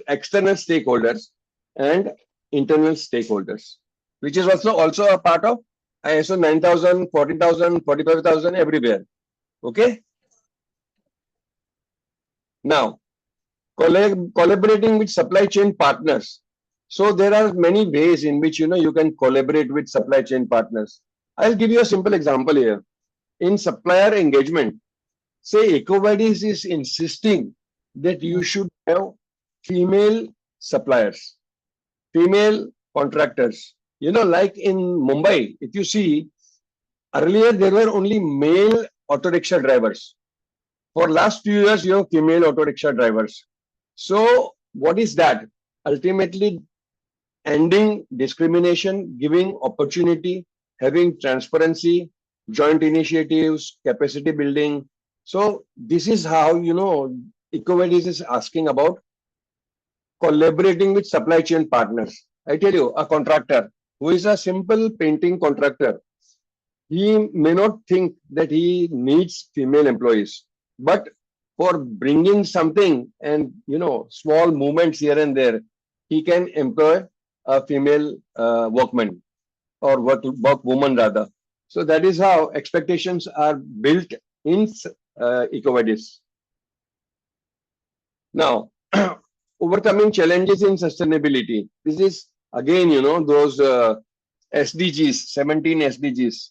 external stakeholders and internal stakeholders, which is also a part of ISO 9000, 40,000, 45,000 everywhere. Okay. Now, collaborating with supply chain partners. So there are many ways in which you can collaborate with supply chain partners. I'll give you a simple example here. In supplier engagement, say Ecovadis is insisting that you should have female suppliers, female contractors. Like in Mumbai, if you see, earlier there were only male auto rickshaw drivers. For last few years, you have female auto rickshaw drivers. So what is that? Ultimately, ending discrimination, giving opportunity, having transparency, joint initiatives, capacity building. So this is how, Ecovadis is asking about collaborating with supply chain partners. I tell you, a contractor who is a simple painting contractor, he may not think that he needs female employees, but for bringing something and small movements here and there, he can employ a female workman or work woman rather. So that is how expectations are built in Ecovadis. Now, overcoming challenges in sustainability. This is again, those SDGs, 17 SDGs.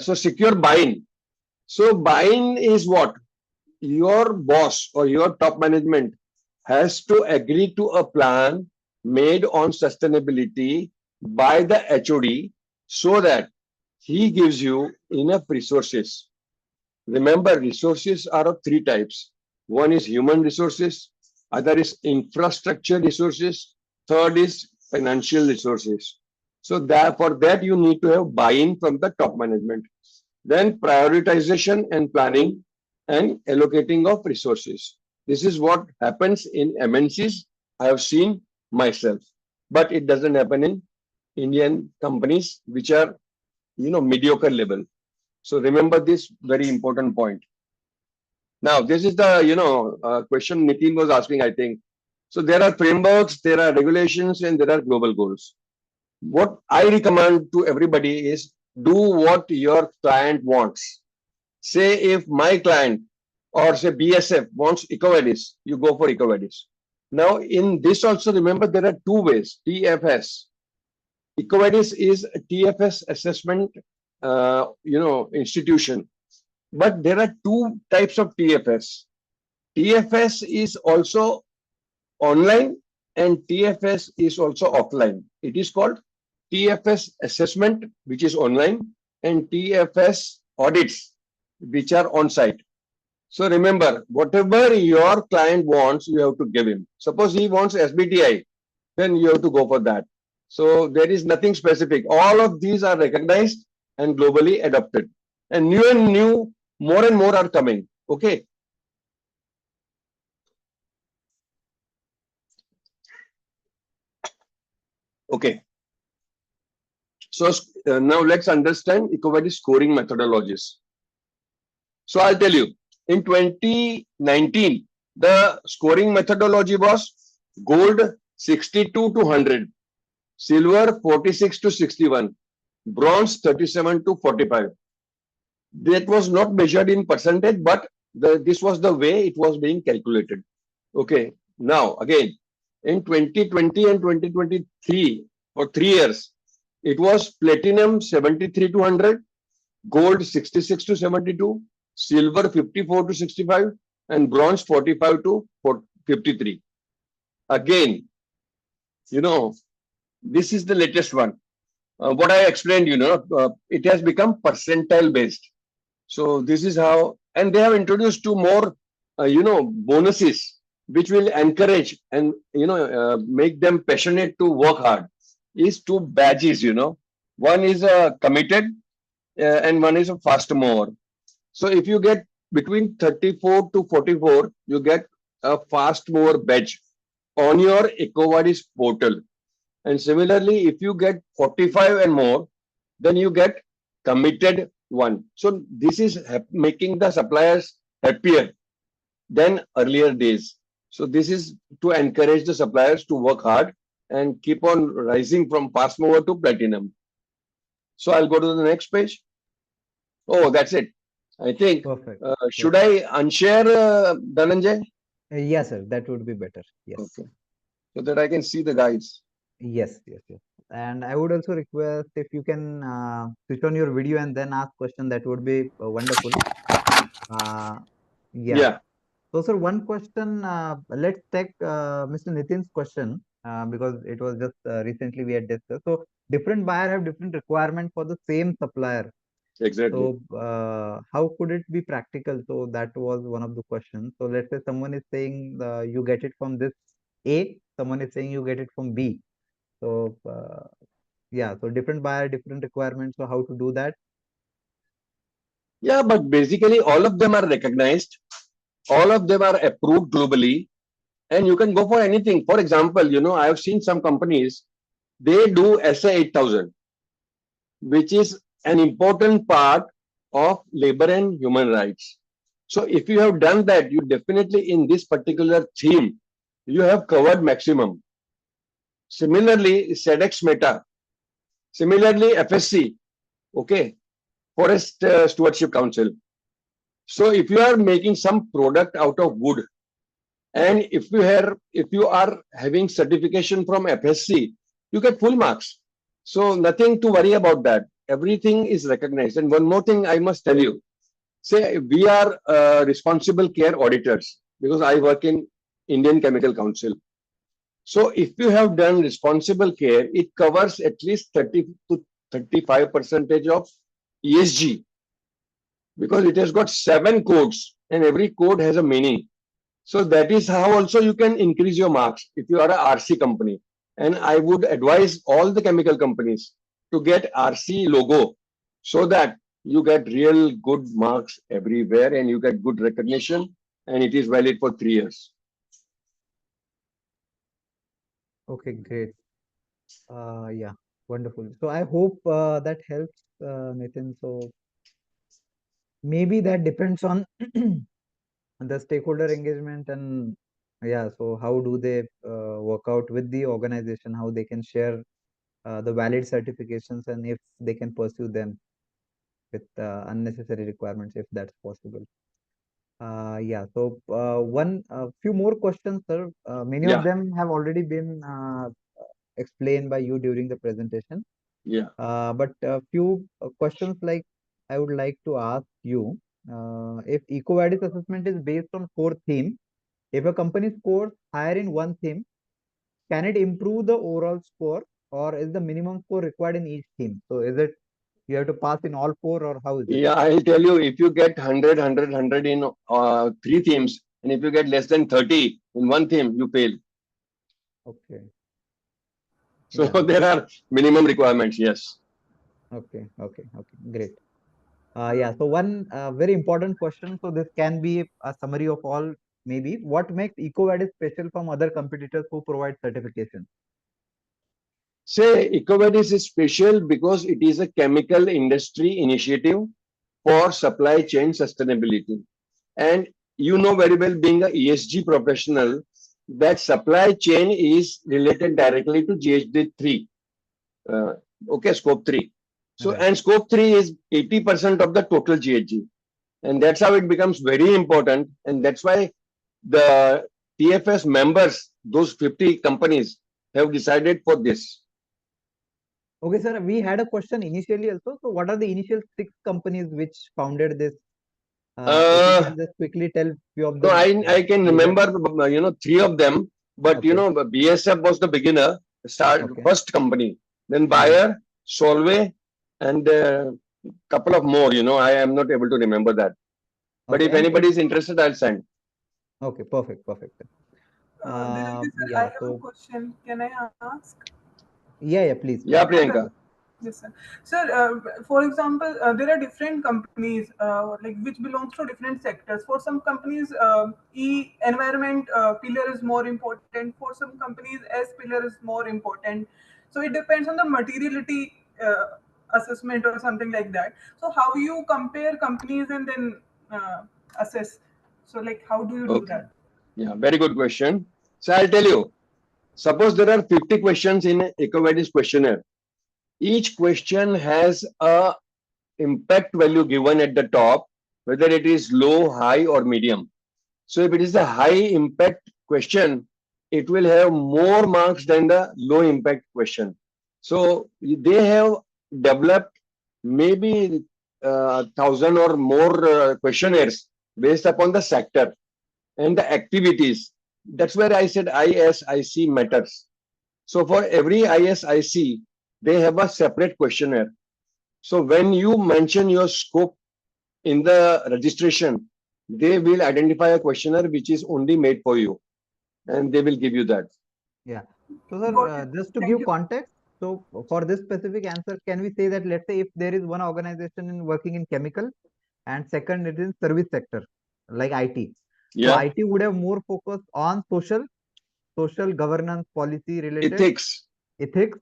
So secure buy-in. So buy-in is what? Your boss or your top management has to agree to a plan made on sustainability by the HOD so that he gives you enough resources. Remember, resources are of three types. One is human resources, other is infrastructure resources, third is financial resources. So that for that you need to have buy-in from the top management. Then prioritization and planning and allocating of resources. This is what happens in MNCs. I have seen myself, but it doesn't happen in Indian companies which are mediocre level. So remember this very important point. Now this is the question Nitin was asking, I think. So there are frameworks, there are regulations, and there are global goals. What I recommend to everybody is do what your client wants. Say if my client or say BSF wants Ecovadis, you go for Ecovadis. Now in this also remember there are two ways. TFS. Ecovadis is a TFS assessment institution. But there are two types of TFS. TFS is also online and TFS is also offline. It is called TFS assessment, which is online, and TFS audits, which are on site. So remember, whatever your client wants, you have to give him. Suppose he wants SBTI, then you have to go for that. So there is nothing specific. All of these are recognized and globally adopted. And new, more and more are coming. Okay. Okay. So now let's understand Ecovadis scoring methodologies. So I'll tell you, in 2019, the scoring methodology was gold 62 to 100, silver 46 to 61, bronze 37 to 45. That was not measured in percentage, but this was the way it was being calculated. Okay. Now, again, in 2020 and 2023, for 3 years, it was platinum 73 to 100, gold 66 to 72, silver 54 to 65, and bronze 45 to 53. Again, this is the latest one. What I explained, it has become percentile based. So this is how, and they have introduced two more, bonuses, which will encourage and, make them passionate to work hard. Is two badges, one is a committed and one is a fast mover. So if you get between 34 to 44, you get a fast mover badge on your Ecovadis portal. And similarly, if you get 45 and more, then you get committed one. So this is making the suppliers happier than earlier days. So this is to encourage the suppliers to work hard and keep on rising from fast mover to platinum. So I'll go to the next page. Oh, that's it. I think. Perfect. Should I unshare, Dhananjay? Yes, sir. That would be better. Yes. Okay. So that I can see the guides. Yes. And I would also request if you can switch on your video and then ask question. That would be wonderful. Yeah. So, sir, one question. Let's take Mr. Nitin's question because it was just recently we had discussed. So, different buyer have different requirement for the same supplier. Exactly. So, how could it be practical? So, that was one of the questions. So, let's say someone is saying you get it from this A, someone is saying you get it from B. So, yeah, so different buyer, different requirements. So, how to do that? Yeah, but basically all of them are recognized, all of them are approved globally, and you can go for anything. For example, I have seen some companies, they do SA 8000, which is an important part of labor and human rights. So if you have done that, you definitely in this particular theme, you have covered maximum. Similarly, SEDEX Meta, similarly FSC, okay, Forest Stewardship Council. So if you are making some product out of wood, and if you are having certification from FSC, you get full marks. So nothing to worry about that. Everything is recognized. And one more thing I must tell you, say we are responsible care auditors because I work in Indian Chemical Council. So if you have done responsible care, it covers at least 30 to 35% of ESG because it has got 7 codes and every code has a meaning. So that is how also you can increase your marks if you are a RC company. And I would advise all the chemical companies to get RC logo so that you get real good marks everywhere and you get good recognition and it is valid for 3 years. Okay, great. Yeah, wonderful. So I hope that helps, Nitin. So maybe that depends on the stakeholder engagement and yeah, so how do they work out with the organization, how they can share the valid certifications and if they can pursue them with unnecessary requirements if that's possible. Yeah, so one few more questions, sir. Many of Yeah, them have already been explained by you during the presentation. yeah. But a few questions like I would like to ask you, if EcoVadis assessment is based on 4 themes, if a company scores higher in one theme, can it improve the overall score or is the minimum score required in each theme? So is it you have to pass in all 4 or how is it? Yeah, I'll tell you, if you get 100, 100, 100 in 3 themes, and if you get less than 30 in one theme, you fail. Okay. So Yeah. there are minimum requirements, yes. Okay. Okay. Okay. Great. Yeah. So one very important question. So this can be a summary of all. Maybe what makes EcoVadis special from other competitors who provide certification? Say, Ecovadis is special because it is a chemical industry initiative for supply chain sustainability. And you know very well, being a ESG professional, that supply chain is related directly to GHG 3. Uh, okay, scope 3. So, Right. and scope 3 is 80% of the total GHG. And that's how it becomes very important. And that's why the TFS members, those 50 companies, have decided for this. Okay, sir. We had a question initially also. So what are the initial 6 companies which founded this? If you Uh, can just quickly tell few of no, the I can leaders. remember, 3 of them, but Okay. BSF was the beginner, Okay. first company, then Mm-hmm. Bayer, Solvay, and couple of more. I am not able to remember that. But Okay. if And anybody is interested, I'll send. okay, perfect, perfect. Dhananjay sir, I Yeah. have a So question. Can I ask? yeah, please, Yeah, please. Priyanka. Yes, sir. Sir, for example, there are different companies like which belongs to different sectors. For some companies, environment pillar is more important. For some companies, S pillar is more important. So it depends on the materiality assessment or something like that. So how you compare companies and then assess? So like how do you do Okay. that? Yeah, very good question. So I'll tell you. Suppose there are 50 questions in EcoVadis questionnaire. Each question has a impact value given at the top, whether it is low, high, or medium. So if it is a high impact question, it will have more marks than the low impact question. So they have developed maybe 1,000 or more questionnaires based upon the sector and the activities. That's where I said ISIC matters. So for every ISIC, they have a separate questionnaire. So when you mention your scope in the registration, they will identify a questionnaire which is only made for you and they will give you that. Yeah. So, sir, Got it. just to Thank give you. context, so for this specific answer, can we say that let's say if there is one organization working in chemical and second it is service sector like IT. So Yeah. IT would have more focus on social governance policy related Ethics. ethics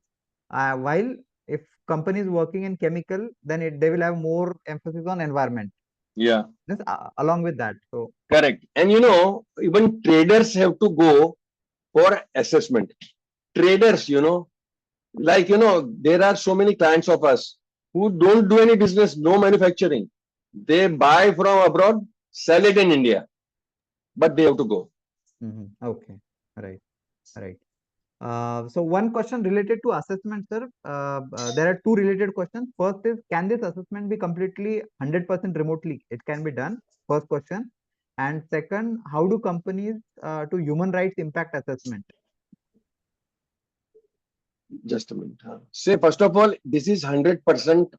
While if company is working in chemical, then they will have more emphasis on environment. Yeah, Just along with that. So correct. And even traders have to go for assessment. Traders, there are so many clients of us who don't do any business, no manufacturing. They buy from abroad, sell it in India, but they have to go. okay, right, right. So one question related to assessment, sir. There are two related questions. First is, can this assessment be completely 100% remotely? It can be done. First question. And second, how do companies do human rights impact assessment? Just a minute. Say, first of all, this is 100%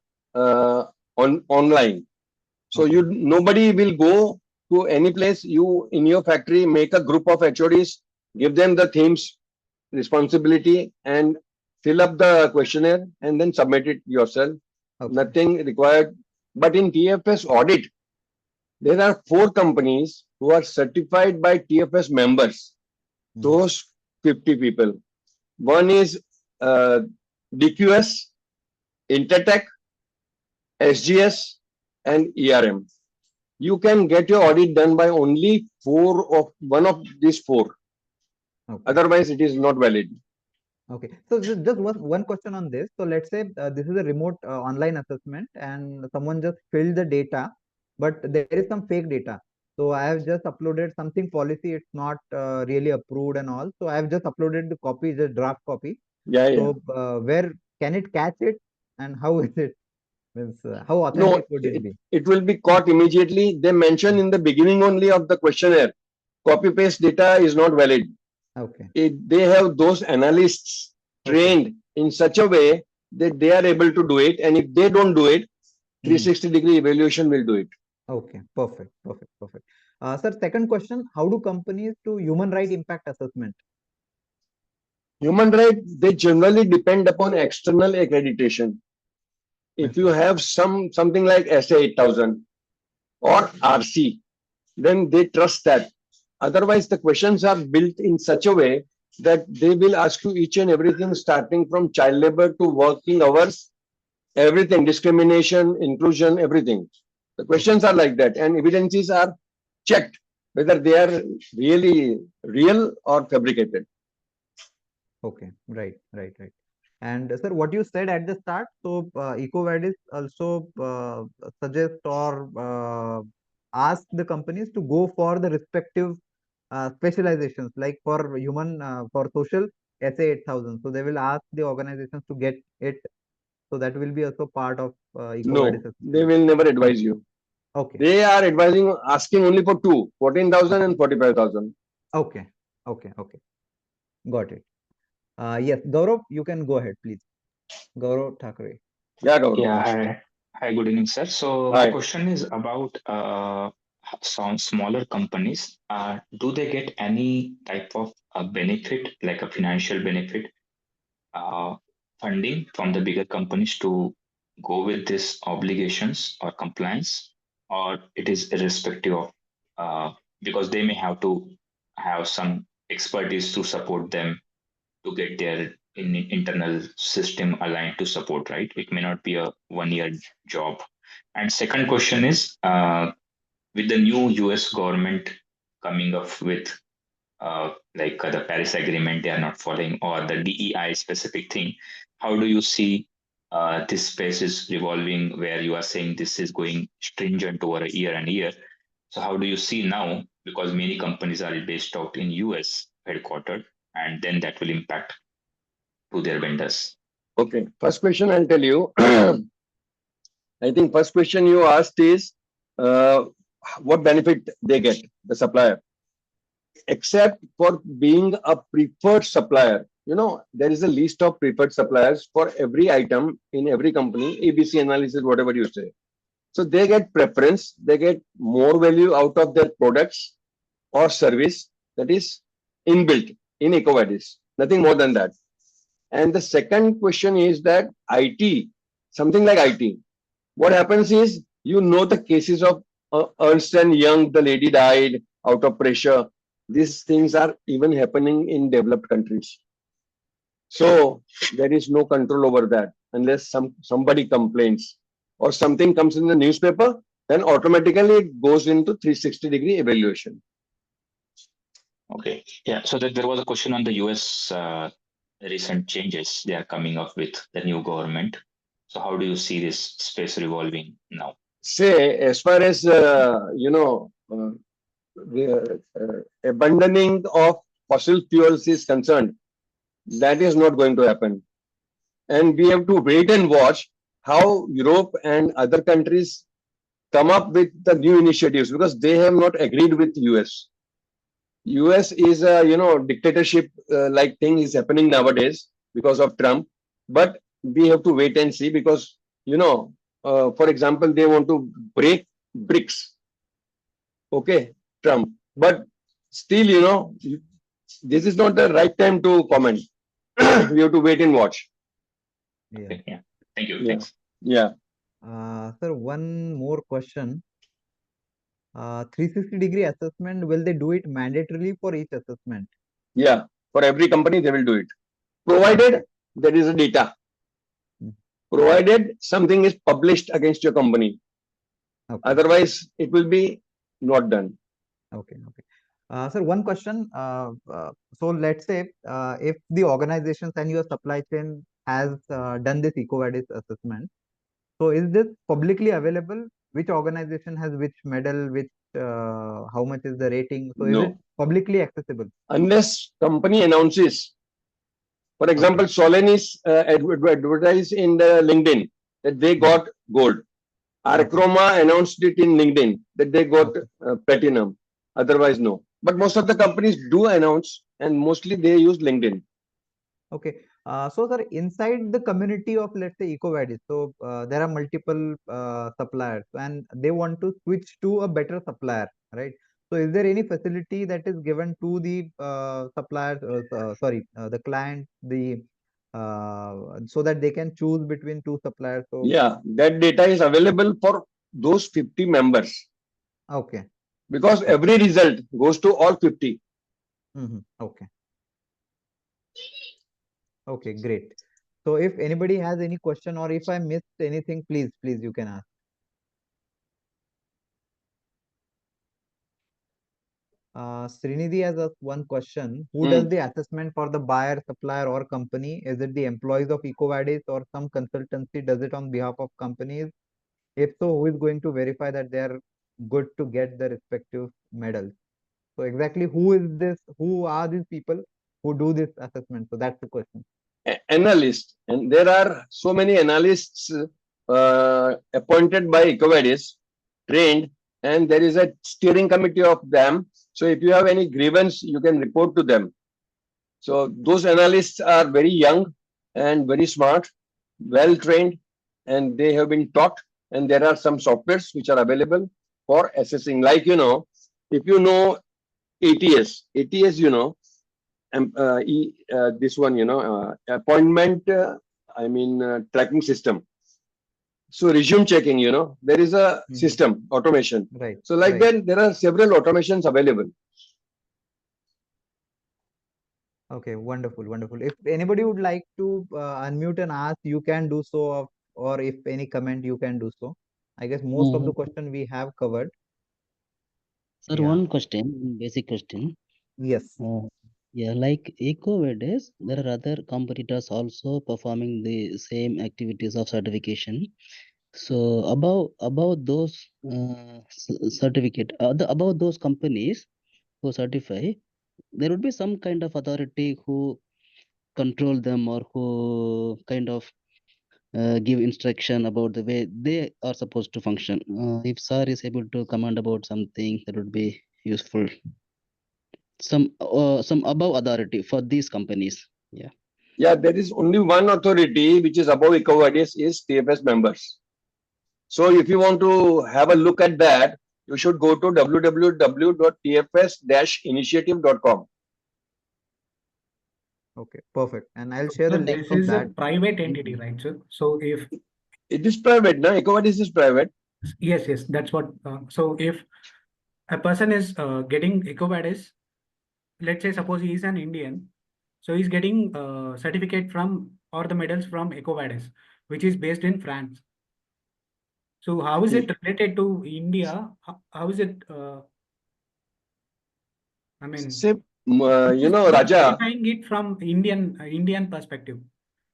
online. So Okay. nobody will go to any place. You in your factory make a group of HODs, give them the themes, responsibility, and fill up the questionnaire and then submit it yourself. Okay. Nothing required. But in TFS audit, there are 4 companies who are certified by TFS members. Those 50 people. One is DQS, Intertech, SGS, and ERM. You can get your audit done by only one of these 4. Okay. Otherwise, it is not valid. Okay. So just one question on this. So let's say this is a remote online assessment and someone just filled the data, but there is some fake data. So I have just uploaded something policy. It's not really approved and all. So I have just uploaded the copy, the draft copy. Yeah, yeah. So where can it catch it, and how is it? Means how No, authentic would it be? it will be caught immediately. They mention in the beginning only of the questionnaire, copy paste data is not valid. Okay. They have those analysts trained in such a way that they are able to do it. And if they don't do it, 360-degree evaluation will do it. Okay. Perfect. Perfect. Perfect. Sir, second question: how do companies do human right impact assessment? Human right, they generally depend upon external accreditation. If you have something like SA 8000 or RC, then they trust that. Otherwise, the questions are built in such a way that they will ask you each and everything, starting from child labor to working hours, everything, discrimination, inclusion, everything. The questions are like that, and evidences are checked whether they are really real or fabricated. Okay, right, right, right. And sir, what you said at the start, so Ecovadis also suggest or ask the companies to go for the respective specializations, like for human, for social, SA 8000. So they will ask the organizations to get it. So that will be also part of Ecovadis No, they assessment. will never advise you. Okay, They are asking only for 2, 14,000 and 45,000. okay, okay, okay. Got it. Yes, Gaurav, you can go ahead, please. Gaurav Thakre. Yeah, Gaurav. Yeah, hi. Hi, good evening, sir. So my Hi. question is about some smaller companies. Do they get any type of benefit, like a financial benefit, uh, funding from the bigger companies to go with these obligations or compliance, or it is irrespective of, because they may have to have some expertise to support them to get their internal system aligned to support, right? It may not be a 1 year job. And second question is, with the new US government coming up with the Paris Agreement, they are not following, or the DEI specific thing. How do you see this space is revolving, where you are saying this is going stringent over a year and year? So how do you see now? Because many companies are based out in US headquartered, and then that will impact to their vendors. Okay. First question I'll tell you. I think first question you asked is what benefit they get, the supplier. Except for being a preferred supplier. There is a list of preferred suppliers for every item in every company, ABC analysis, whatever you say. So they get preference, they get more value out of their products or service that is inbuilt in Ecovadis. Nothing more than that. And the second question is that IT, something like IT, what happens is, the cases of Ernst and Young, the lady died out of pressure. These things are even happening in developed countries. So there is no control over that unless somebody complains or something comes in the newspaper, then automatically it goes into 360-degree evaluation. Okay. Yeah. So there was a question on the US recent changes they are coming up with the new government. So how do you see this space revolving now? Say, as far as the abandoning of fossil fuels is concerned, that is not going to happen. And we have to wait and watch how Europe and other countries come up with the new initiatives, because they have not agreed with US. US is a dictatorship like thing is happening nowadays because of Trump. But we have to wait and see, because for example, they want to break BRICS. Okay, Trump. But still, this is not the right time to comment. We have to wait and watch. Yeah. Okay, yeah. Thank you. Yeah. Thanks. Yeah. Sir, one more question. 360-degree assessment, will they do it mandatorily for each assessment? Yeah. For every company, they will do it, provided there is a data. Provided something is published against your company. Okay. Otherwise, it will be not done. Okay. Sir, one question. So let's say if the organizations and your supply chain has done this Ecovadis assessment, so is this publicly available? Which organization has which medal, which how much is the rating? So is it No. publicly accessible? Unless company announces. For example, Okay. Solenis advertised in the LinkedIn that they got gold. Archroma announced it in LinkedIn that they got platinum. Otherwise, no. But most of the companies do announce, and mostly they use LinkedIn. Okay. So, sir, inside the community of, let's say, Ecovadis, so there are multiple suppliers and they want to switch to a better supplier, right? So, is there any facility that is given to the suppliers, the client, so that they can choose between two suppliers? So, Yeah, that data is available for those 50 members. okay. Because every result goes to all 50. Okay. Okay, great. So if anybody has any question or if I missed anything, please you can ask. Srinidhi has asked one question. Who does the assessment for the buyer, supplier or company? Is it the employees of Ecovadis or some consultancy does it on behalf of companies? If so, who is going to verify that they are good to get the respective medals? So exactly who is this? Who are these people who do this assessment? So that's the question. Analyst, and there are so many analysts appointed by Ecovadis, trained, and there is a steering committee of them. So if you have any grievance, you can report to them. So those analysts are very young and very smart, well trained, and they have been taught. And there are some softwares which are available for assessing. Like if you know ATS, this one, appointment, tracking system. So resume checking, there is a system, automation. Right. So like that, there are several automations available. Okay, wonderful. If anybody would like to unmute and ask, you can do so, or if any comment, you can do so. I guess most of the question we have covered. Sir, one question, basic question. Yes. Yeah, like Ecovadis, there are other competitors also performing the same activities of certification. So about those about those companies who certify, there would be some kind of authority who control them or who kind of give instruction about the way they are supposed to function. If sir is able to comment about something, that would be useful. Some above authority for these companies. Yeah. Yeah, there is only one authority which is above Ecovadis is TFS members. So if you want to have a look at that, you should go to www.tfs-initiative.com. Okay, perfect. And I'll share the link of that. This is a private entity, right, sir? So if it is private, no? Ecovadis is private. Yes, that's what. So if a person is getting Ecovadis, let's say suppose he is an Indian, So he's getting certificate from or the medals from Ecovadis, which is based in France. So how is it related to India? How is it? I mean, Raja, verifying it from Indian perspective.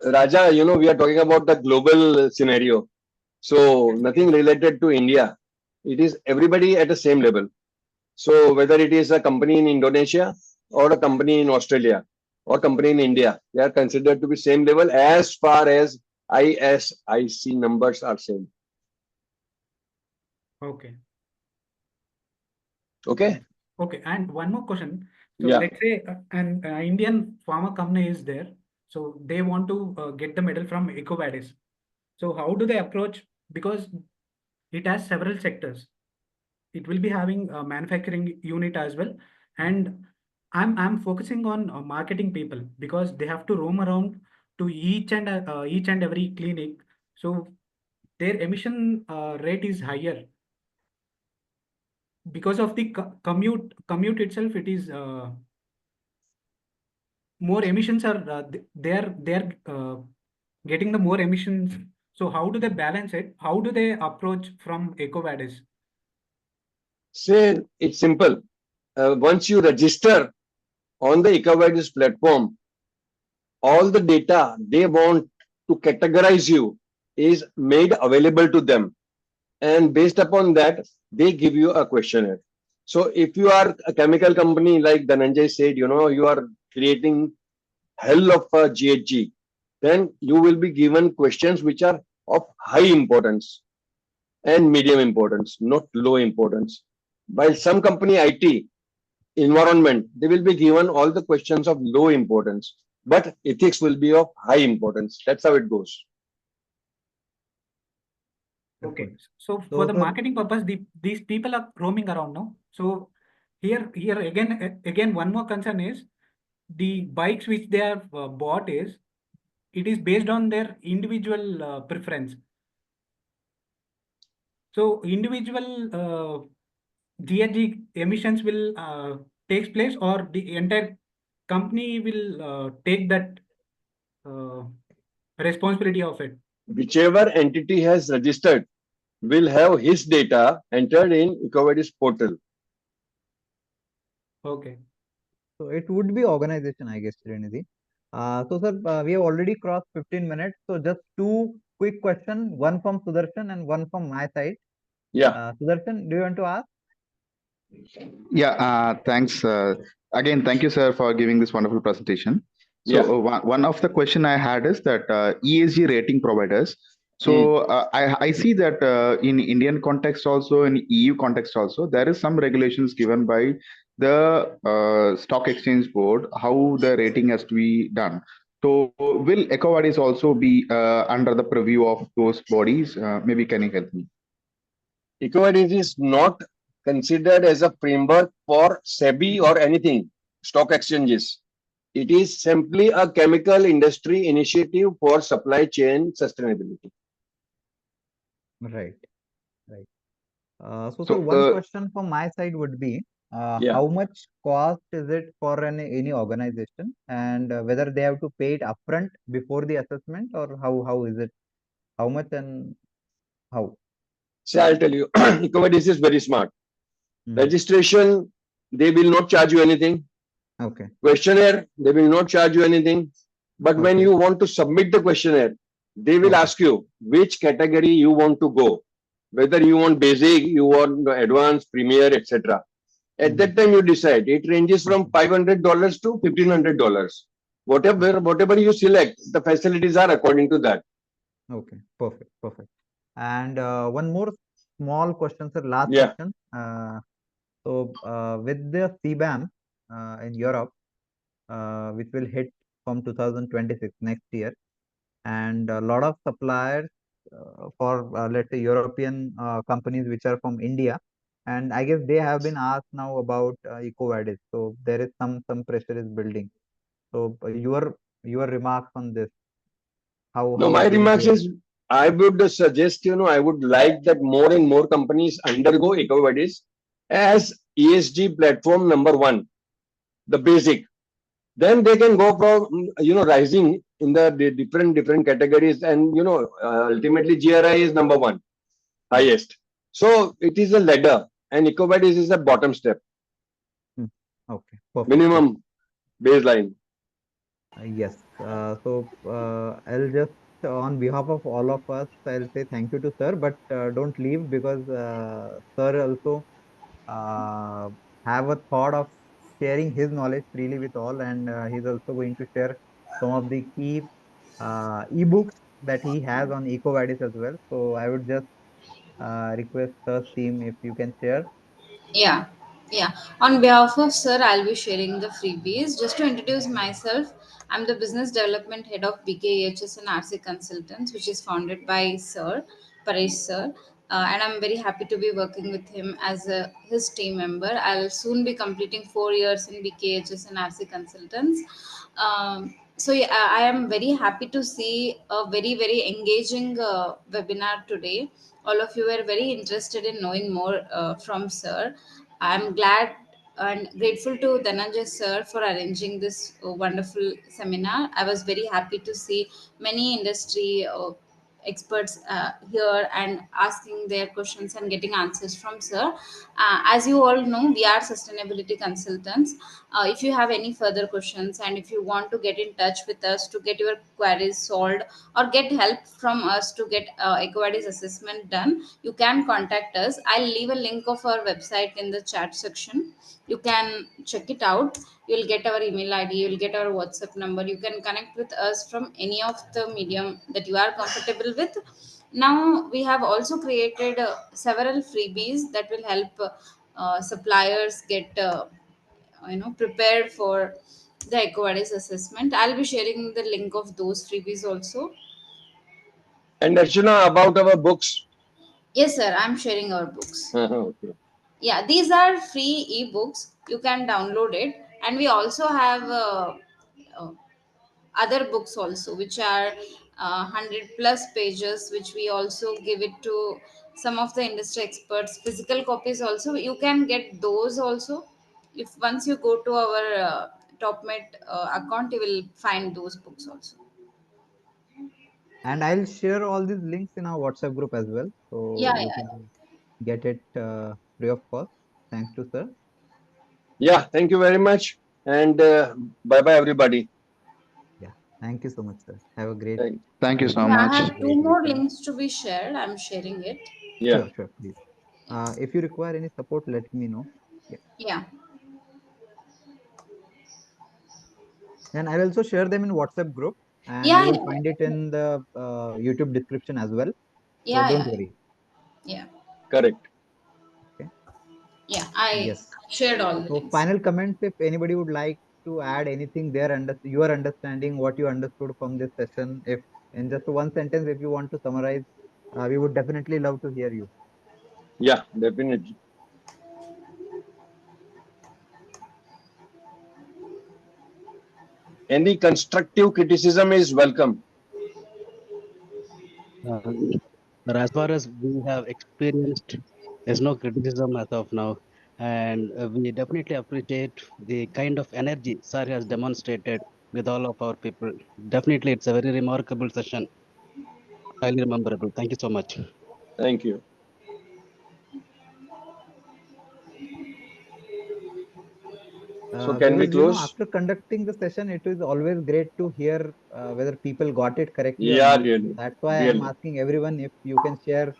Raja, we are talking about the global scenario. So nothing related to India. It is everybody at the same level. So whether it is a company in Indonesia or a company in Australia or company in India, they are considered to be same level as far as ISIC numbers are same. Okay. Okay. Okay. And one more question. So Yeah. let's say an Indian pharma company is there. So they want to get the medal from Ecovadis. So how do they approach? Because it has several sectors. It will be having a manufacturing unit as well. And I'm focusing on marketing people because they have to roam around to each and every clinic. So their emission rate is higher because of the commute itself. It is more emissions are they're getting the more emissions. So how do they balance it? How do they approach from Ecovadis? Say it's simple. Once you register on the Ecovadis platform, all the data they want to categorize you is made available to them. And based upon that, they give you a questionnaire. So if you are a chemical company, like Dhananjay said, you are creating hell of a GHG, then you will be given questions which are of high importance and medium importance, not low importance. While some company IT, environment, they will be given all the questions of low importance, but ethics will be of high importance. That's how it goes. Okay. So for the marketing purpose, these people are roaming around now. So here again, one more concern is the bikes which they have bought is it is based on their individual preference. So individual GHG emissions will takes place, or the entire company will take that responsibility of it. Whichever entity has registered will have his data entered in Ecovadis portal. Okay. So it would be organization, I guess, Srinidhi. So sir, we have already crossed 15 minutes. So just two quick questions, one from Sudarshan and one from my side. Yeah. Sudarshan, do you want to ask? Yeah, thanks. Again, thank you, sir, for giving this wonderful presentation. So Yeah. one of the question I had is that ESG rating providers. So I see that in Indian context also, in EU context also, there is some regulations given by the stock exchange board how the rating has to be done. So will Ecovadis also be under the purview of those bodies? Maybe can you help me? Ecovadis is not considered as a framework for SEBI or anything, stock exchanges. It is simply a chemical industry initiative for supply chain sustainability. Right, right. So sir, one question from my side would be, how much cost is it for any organization, and whether they have to pay it upfront before the assessment, or how is it? How much and how? So I'll tell you, Ecovadis is very smart. Registration, they will not charge you anything. Okay. Questionnaire, they will not charge you anything. But when you want to submit the questionnaire, they will ask you which category you want to go. Whether you want basic, you want advanced, premier, etc. At that time, you decide. It ranges from $500 to $1,500. Whatever you select, the facilities are according to that. Okay, perfect, perfect. And one more small question, sir. Last Yeah. question. With the CBAM in Europe, which will hit from 2026 next year, and a lot of suppliers for let's say European companies which are from India, and I guess they have been asked now about Ecovadis. So there is some pressure is building. So your remarks on this, No, how my it will remarks go? is I would suggest, I would like that more and more companies undergo Ecovadis as ESG platform number one, the basic. then they can go from rising in the different categories, and ultimately GRI is number one highest. So it is a ladder, and Ecovadis is the bottom step, Okay, perfect. minimum baseline. Yes. I'll just, on behalf of all of us, I'll say thank you to sir, but don't leave because sir also uh, have a thought of sharing his knowledge freely with all, and he's also going to share some of the key ebooks that he has on EcoVadis as well. So I would just request sir's team if you can share. Yeah, yeah. On behalf of Sir, I'll be sharing the freebies. Just to introduce myself, I'm the business development head of BKHS and RC Consultants, which is founded by Sir Paresh Sir. And I'm very happy to be working with him as his team member. I'll soon be completing 4 years in BKHS and RC Consultants. I am very happy to see a very, very engaging webinar today. All of you were very interested in knowing more from Sir. I'm glad and grateful to Dhananjay Sir for arranging this wonderful seminar. I was very happy to see many industry experts here and asking their questions and getting answers from Sir. As you all know, we are sustainability consultants. If you have any further questions and if you want to get in touch with us to get your queries solved or get help from us to get Ecovadis assessment done, you can contact us. I'll leave a link of our website in the chat section. You can check it out. You'll get our email ID, you'll get our WhatsApp number. You can connect with us from any of the medium that you are comfortable with. Now we have also created several freebies that will help suppliers get prepared for the Ecovadis assessment. I'll be sharing the link of those freebies also. And Archana, about our books. Yes, sir. I'm sharing our books. Okay. Yeah, these are free ebooks. You can download it, and we also have uh, other books also, which are 100 plus pages, which we also give it to some of the industry experts. Physical copies also, you can get those also. If once you go to our TopMed account, you will find those books also. And I'll share all these links in our WhatsApp group as well. So Yeah, you yeah. can get it free of cost. Thanks to sir. Yeah, thank you very much. And bye bye, everybody. Yeah. Thank you so much, sir. Have a great Thank you so evening. Yeah, I much. Have a have two great more weekend. links to be shared. I'm sharing it. Yeah. Sure, sure, please. If you require any support, let me know. Yeah. Yeah, And I'll also share them in WhatsApp group, and yeah, you will yeah, find it in the YouTube description as well. So yeah, don't yeah, worry. yeah, Correct. Okay. yeah. I Yes. shared all the So links. final comments, if anybody would like to add anything there, under your understanding, what you understood from this session, if in just one sentence, if you want to summarize, we would definitely love to hear you. Yeah, definitely. Any constructive criticism is welcome. Uh, but as far as we have experienced, there's no criticism as of now. And we definitely appreciate the kind of energy Sir has demonstrated with all of our people. Definitely, it's a very remarkable session. Highly memorable. Thank you so much. Thank you. So can we Because you know, close? after conducting the session, it is always great to hear whether people got it correctly or Yeah, not. So really. that's why I'm Really. asking everyone if you can share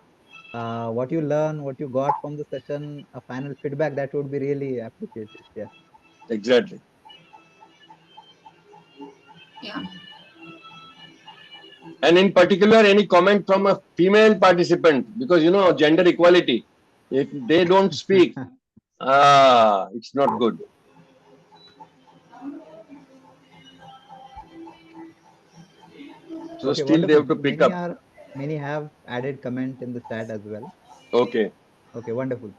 what you learn, what you got from the session, a final feedback. That would be really appreciated. Yeah. Exactly. Yeah. And in particular, any comment from a female participant, because gender equality. If they don't speak, it's not good. So Okay, still they wonderful. have to So pick up. many have added comment in the chat as well. Okay. Okay, wonderful.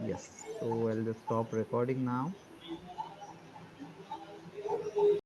Yes. So I'll just stop recording now.